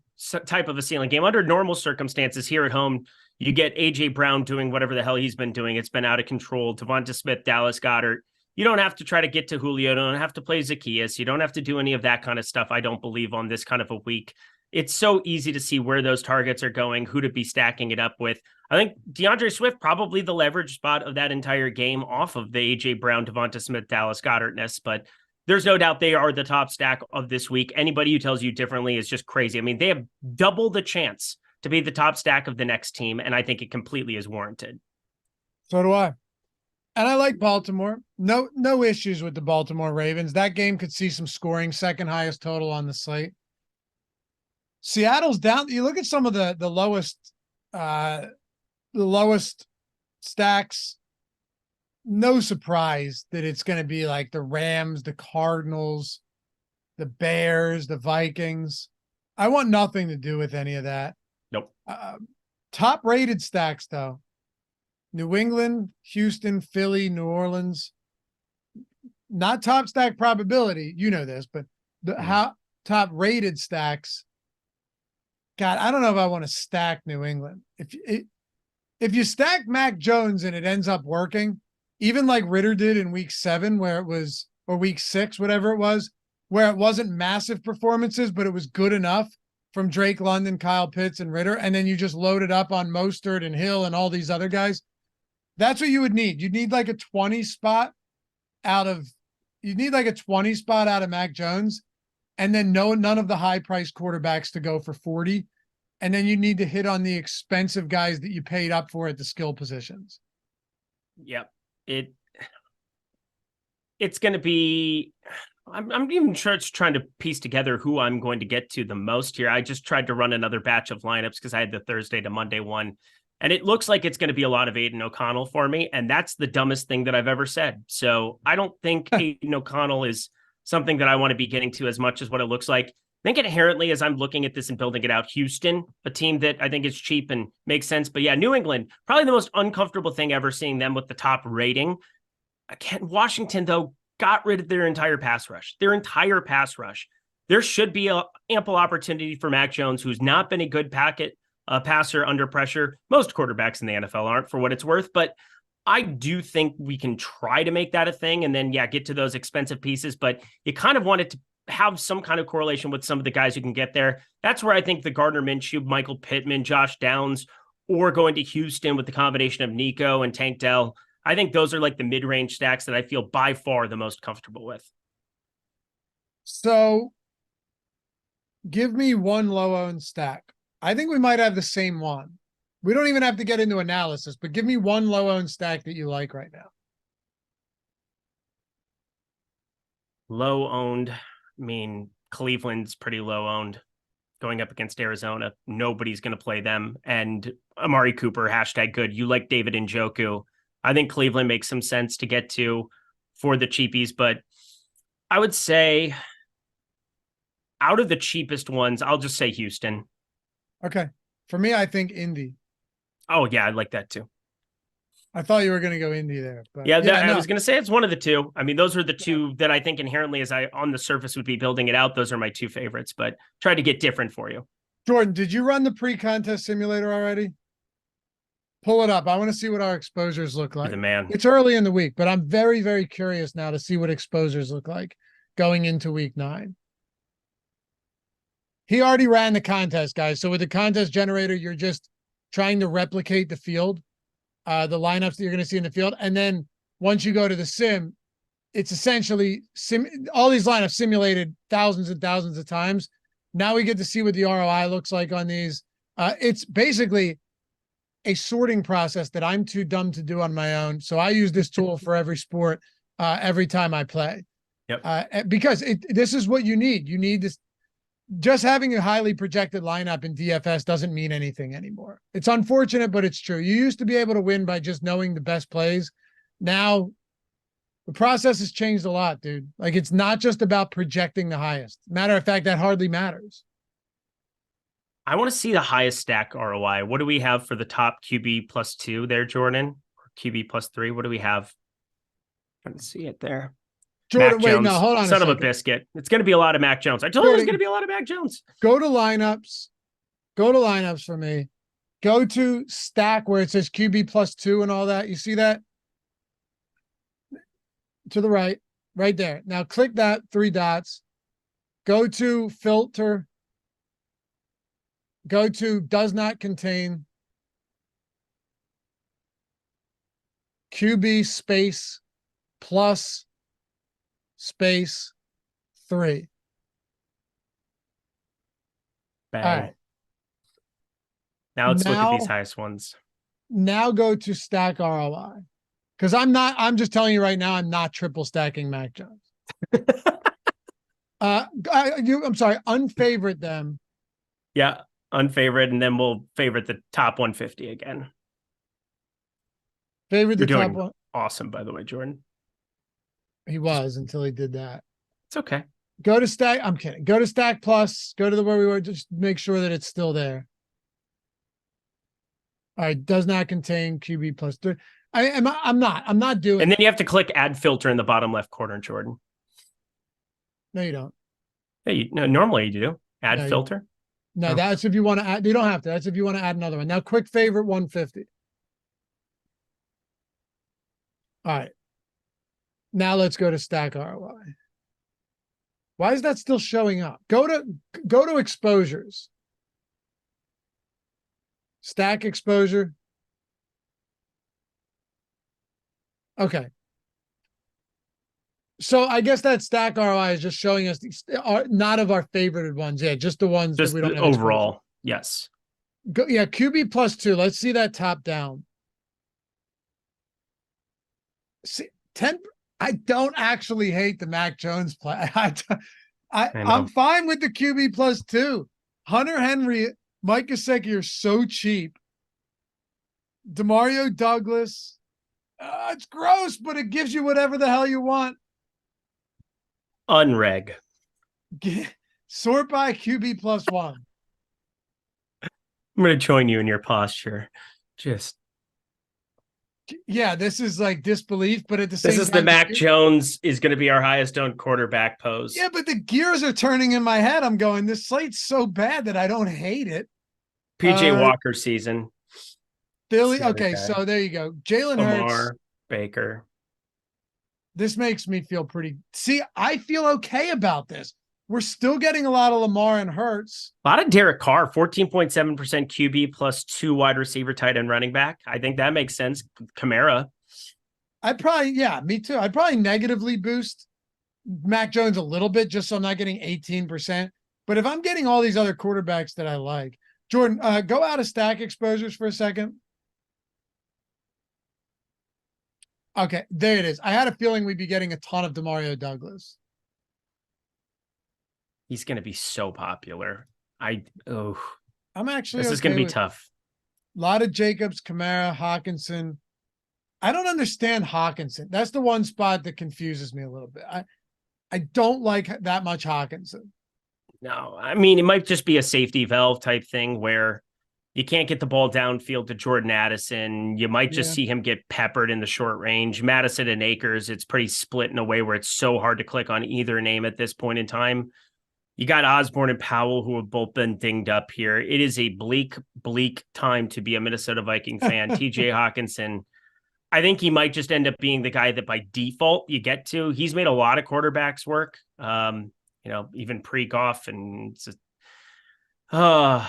type of a ceiling game. Under normal circumstances here at home, you get A.J. Brown doing whatever the hell he's been doing. It's been out of control. Devonta Smith, Dallas Goedert. You don't have to try to get to Julio. You don't have to play Zacchaeus. You don't have to do any of that kind of stuff, I don't believe, on this kind of a week. It's so easy to see where those targets are going, who to be stacking it up with. I think DeAndre Swift, probably the leverage spot of that entire game off of the A.J. Brown, Devonta Smith, Dallas Goedert-ness, but there's no doubt they are the top stack of this week. Anybody who tells you differently is just crazy. I mean, they have double the chance to be the top stack of the next team, and I think it completely is warranted. So do I. And I like Baltimore. No issues with the Baltimore Ravens. That game could see some scoring, second highest total on the slate. Seattle's down. You look at some of the lowest stacks. no surprise that it's going to be like the Rams, the Cardinals, the Bears, the Vikings. I want nothing to do with any of that. Nope. Top rated stacks though. New England, Houston, Philly, New Orleans. Not top stack probability. You know this, but how top rated stacks. God, I don't know if I want to stack New England. If you stack Mac Jones and it ends up working, even like Ritter did in week 7, where it was, or week 6, whatever it was, where it wasn't massive performances, but it was good enough from Drake London, Kyle Pitts, and Ritter, and then you just loaded up on Mostert and Hill and all these other guys. That's what you would need. You'd need like a 20 spot out of Mac Jones, and then none of the high price quarterbacks to go for 40. And then you need to hit on the expensive guys that you paid up for at the skill positions. Yep. It's going to be, I'm even trying to piece together who I'm going to get to the most here. I just tried to run another batch of lineups because I had the Thursday to Monday one, and it looks like it's going to be a lot of Aiden O'Connell for me. And that's the dumbest thing that I've ever said. So I don't think Aiden O'Connell is something that I want to be getting to as much as what it looks like. I think inherently, as I'm looking at this and building it out, Houston, a team that I think is cheap and makes sense. But yeah, New England, probably the most uncomfortable thing ever, seeing them with the top rating. Again, Washington, though, got rid of their entire pass rush. There should be an ample opportunity for Mac Jones, who's not been a good passer under pressure. Most quarterbacks in the NFL aren't, for what it's worth. But I do think we can try to make that a thing and then, get to those expensive pieces. But you kind of want it to have some kind of correlation with some of the guys who can get there. That's where I think the Gardner Minshew, Michael Pittman, Josh Downs, or going to Houston with the combination of Nico and Tank Dell, I think those are like the mid-range stacks that I feel by far the most comfortable with. So give me one low-owned stack. I think we might have the same one. We don't even have to get into analysis, but give me one low-owned stack that you like right now. Low-owned. I mean, Cleveland's pretty low owned going up against Arizona. Nobody's going to play them. And Amari Cooper, #good. You like David Njoku. I think Cleveland makes some sense to get to for the cheapies, but I would say out of the cheapest ones, I'll just say Houston. Okay. For me, I think Indy. Oh, yeah, I like that too. I thought you were going to go Indy there. But I was going to say it's one of the two. I mean, those are the two that I think inherently, as I on the surface would be building it out, those are my two favorites, but try to get different for you. Jordan, did you run the pre-contest simulator already? Pull it up. I want to see what our exposures look like. The man. It's early in the week, but I'm very, very curious now to see what exposures look like going into week 9. He already ran the contest, guys. So with the contest generator, you're just trying to replicate the field. The lineups that you're going to see in the field. And then once you go to the sim, it's essentially all these lineups simulated thousands and thousands of times. Now we get to see what the ROI looks like on these. It's basically a sorting process that I'm too dumb to do on my own. So I use this tool for every sport, every time I play. Yep. Because this is what you need. You need this. Just having a highly projected lineup in DFS doesn't mean anything anymore. It's unfortunate, but it's true. You used to be able to win by just knowing the best plays. Now the process has changed a lot, dude. Like, it's not just about projecting the highest. Matter of fact, that hardly matters. I want to see the highest stack ROI. What do we have for the top QB +2 there, Jordan? Or QB +3? What do we have? I'm trying to see it there. Jordan, Mac wait, Jones, no, hold on. Son of a biscuit. It's going to be a lot of Mac Jones. I told you it was going to be a lot of Mac Jones. Go to lineups. Go to lineups for me. Go to stack where it says QB +2 and all that. You see that? To the right there. Now click that 3 dots. Go to filter. Go to does not contain QB space plus space 3. Bang. All right. Now let's look at these highest ones. Now go to stack ROI. Because I'm just telling you right now, I'm not triple stacking Mac Jones. I'm sorry, unfavorite them. Yeah, unfavorite, and then we'll favorite the top 150 again. Favorite the top one. awesome, by the way, Jordan. He was until he did that. It's okay. Go to Stack. I'm kidding. Go to Stack Plus. Go to where we were. Just make sure that it's still there. All right. Does not contain QB plus 3. I'm not doing. And then you have to click add filter in the bottom left corner, Jordan. No, you don't. Hey, no, normally you do. Add filter. No, that's if you want to add. You don't have to. That's if you want to add another one. Now, quick favorite 150. All right. Now let's go to Stack ROI. Why is that still showing up? Go to exposures. Stack exposure. Okay. So I guess that Stack ROI is just showing us not of our favorited ones. Yeah, just the ones just that we don't have overall. exposure. Yes. Yeah, QB plus 2. Let's see that top down. See, 10. I don't actually hate the Mac Jones play. I'm fine with the QB plus 2. Hunter Henry, Mike Gesicki are so cheap. Demario Douglas, it's gross, but it gives you whatever the hell you want. Unreg. Sort by QB plus 1. I'm going to join you in your posture. Yeah, this is like disbelief, but at the same time, this is the Mac Jones is going to be our highest owned quarterback pose. Yeah, but the gears are turning in my head. I'm going, this slate's so bad that I don't hate it. PJ Walker season. Philly. Okay, so there you go. Jalen Hurts. Baker. This makes me feel pretty. See, I feel okay about this. We're still getting a lot of Lamar and Hurts. A lot of Derek Carr, 14.7% QB plus 2 wide receiver, tight end, running back. I think that makes sense. Kamara. Me too. I'd probably negatively boost Mac Jones a little bit just so I'm not getting 18%. But if I'm getting all these other quarterbacks that I like, Jordan, go out of stack exposures for a second. Okay, there it is. I had a feeling we'd be getting a ton of Demario Douglas. He's going to be so popular. I'm actually. This is going to be tough. A lot of Jacobs, Kamara, Hawkinson. I don't understand Hawkinson. That's the one spot that confuses me a little bit. I don't like that much Hawkinson. No, I mean, it might just be a safety valve type thing where you can't get the ball downfield to Jordan Addison. You might just see him get peppered in the short range. Madison and Akers, it's pretty split in a way where it's so hard to click on either name at this point in time. You got Osborne and Powell, who have both been dinged up here. It is a bleak time to be a Minnesota Viking fan. TJ Hawkinson, I think he might just end up being the guy that by default you get to. He's made a lot of quarterbacks work, even pre-Goff. And it's just, I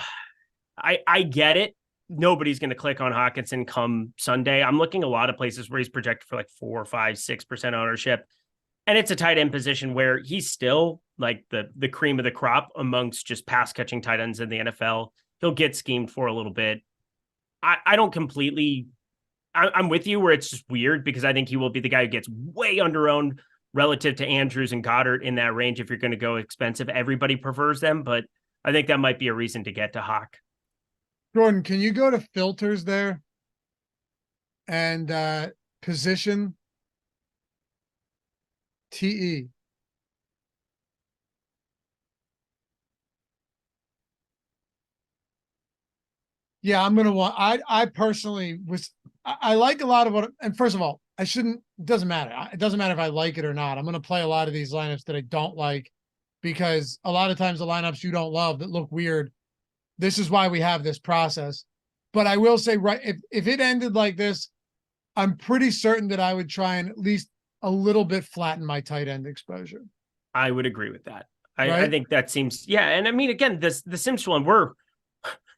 get it. Nobody's going to click on Hawkinson come Sunday. I'm looking a lot of places where he's projected for like 4, 5, 6% ownership. And it's a tight end position where he's still like the cream of the crop amongst just pass catching tight ends in the NFL. He'll get schemed for a little bit. I don't completely, I'm with you where it's just weird because I think he will be the guy who gets way under-owned relative to Andrews and Goddard in that range. If you're going to go expensive, everybody prefers them, but I think that might be a reason to get to Hawk. Jordan, can you go to filters there and position TE? Yeah, I'm gonna want. I personally I like a lot of what. And first of all, it doesn't matter. It doesn't matter if I like it or not. I'm gonna play a lot of these lineups that I don't like because a lot of times the lineups you don't love that look weird. This is why we have this process. But I will say, right, if it ended like this, I'm pretty certain that I would try and at least a little bit flatten my tight end exposure. I would agree with that. I think that seems, And I mean, again, the Sims one,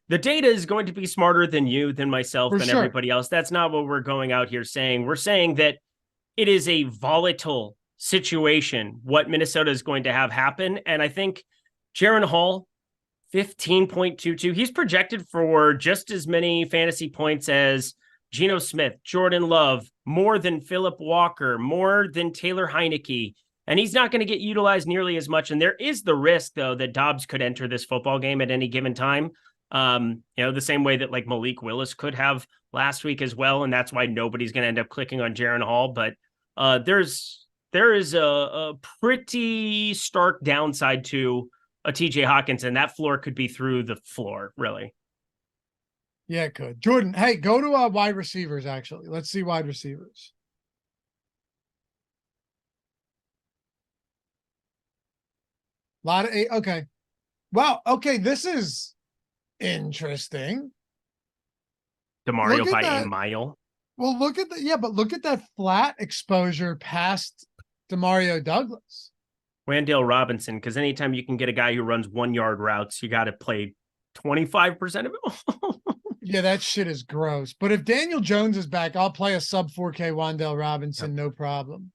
the data is going to be smarter than you, than myself, than everybody else. That's not what we're going out here saying. We're saying that it is a volatile situation, what Minnesota is going to have happen. And I think Jaron Hall, 15.22. He's projected for just as many fantasy points as Geno Smith, Jordan Love, more than Phillip Walker, more than Taylor Heineke. And he's not going to get utilized nearly as much. And there is the risk, though, that Dobbs could enter this football game at any given time. The same way that like Malik Willis could have last week as well. And that's why nobody's going to end up clicking on Jaren Hall. But there is a pretty stark downside to a TJ Hawkinson. That floor could be through the floor, really. Yeah, it could. Jordan, hey, go to wide receivers, actually. Let's see wide receivers. A lot of eight. Okay. Wow. Okay. This is interesting. DeMario by a mile. Well, look at that flat exposure past DeMario Douglas. Wan'Dale Robinson, because anytime you can get a guy who runs 1 yard routes, you got to play 25% of it. Yeah, that shit is gross. But if Daniel Jones is back, I'll play a sub 4K Wan'Dale Robinson, no problem.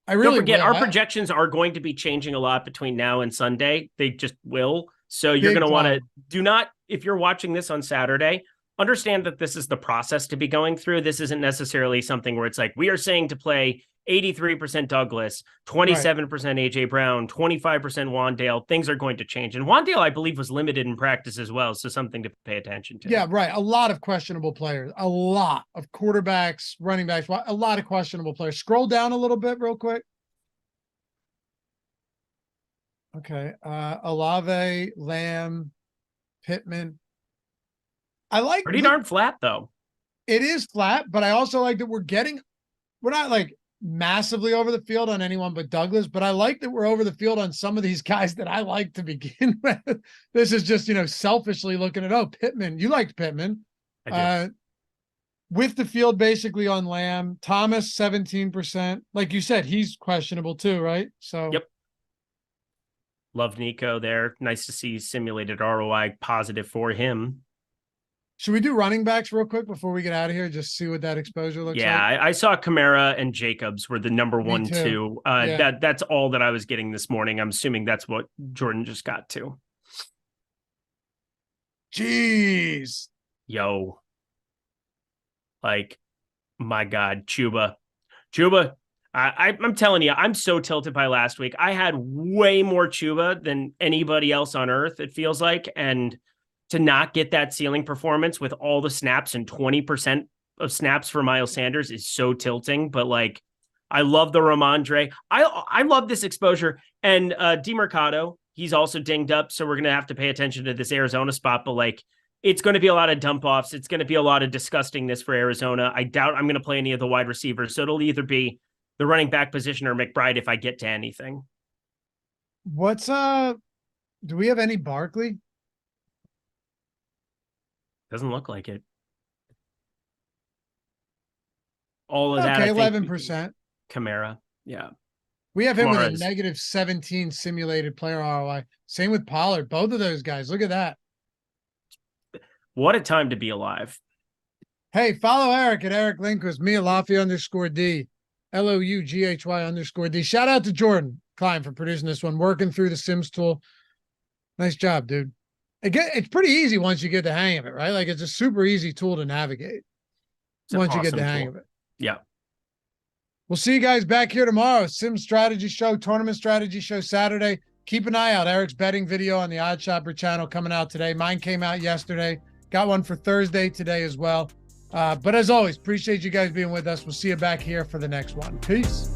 I really don't forget our projections are going to be changing a lot between now and Sunday. They just will. So you're going to want to if you're watching this on Saturday, understand that this is the process to be going through. This isn't necessarily something where it's like, we are saying to play 83% Douglas, 27% AJ Brown, 25% Wan'Dale. Things are going to change. And Wan'Dale, I believe, was limited in practice as well. So something to pay attention to. Yeah, right. A lot of questionable players, a lot of quarterbacks, running backs, a lot of questionable players. Scroll down a little bit real quick. Okay. Olave, Lamb, Pittman. I like pretty darn flat though. It is flat, but I also like that we're not like massively over the field on anyone but Douglas, but I like that we're over the field on some of these guys that I like to begin with. This is just, selfishly looking at, Pittman. You liked Pittman. I do. With the field basically on Lamb. Thomas, 17%. Like you said, he's questionable too, right? So yep. Love Nico there. Nice to see simulated ROI positive for him. Should we do running backs real quick before we get out of here? Just see what that exposure looks like. Yeah, I saw Kamara and Jacobs were the number 1, 2. That's all that I was getting this morning. I'm assuming that's what Jordan just got to. Jeez. Yo. Like, my God, Chuba. I'm telling you, I'm so tilted by last week. I had way more Chuba than anybody else on earth, it feels like. And to not get that ceiling performance with all the snaps and 20% of snaps for Miles Sanders is so tilting. But like, I love the Ramondre. I love this exposure. And DeMercado, he's also dinged up. So we're going to have to pay attention to this Arizona spot. But like, it's going to be a lot of dump offs. It's going to be a lot of disgustingness for Arizona. I doubt I'm going to play any of the wide receivers. So it'll either be the running back position or McBride if I get to anything. What's do we have any Barkley? Doesn't look like it. All of that. Okay, 11%. Kamara. Yeah. We have him with a negative 17 simulated player ROI. Same with Pollard. Both of those guys. Look at that. What a time to be alive. Hey, follow Eric at Eric Lindquist, me at Laffy_D, LOUGHY_D. Shout out to Jordan Klein for producing this one, working through the Sims tool. Nice job, dude. It's pretty easy once you get the hang of it, right? Like, it's a super easy tool to navigate once you get the hang of it. Yeah. We'll see you guys back here tomorrow. Sim strategy show, tournament strategy show Saturday. Keep an eye out. Eric's betting video on the Odd Shopper channel coming out today. Mine came out yesterday. Got one for Thursday today as well. But as always, appreciate you guys being with us. We'll see you back here for the next one. Peace.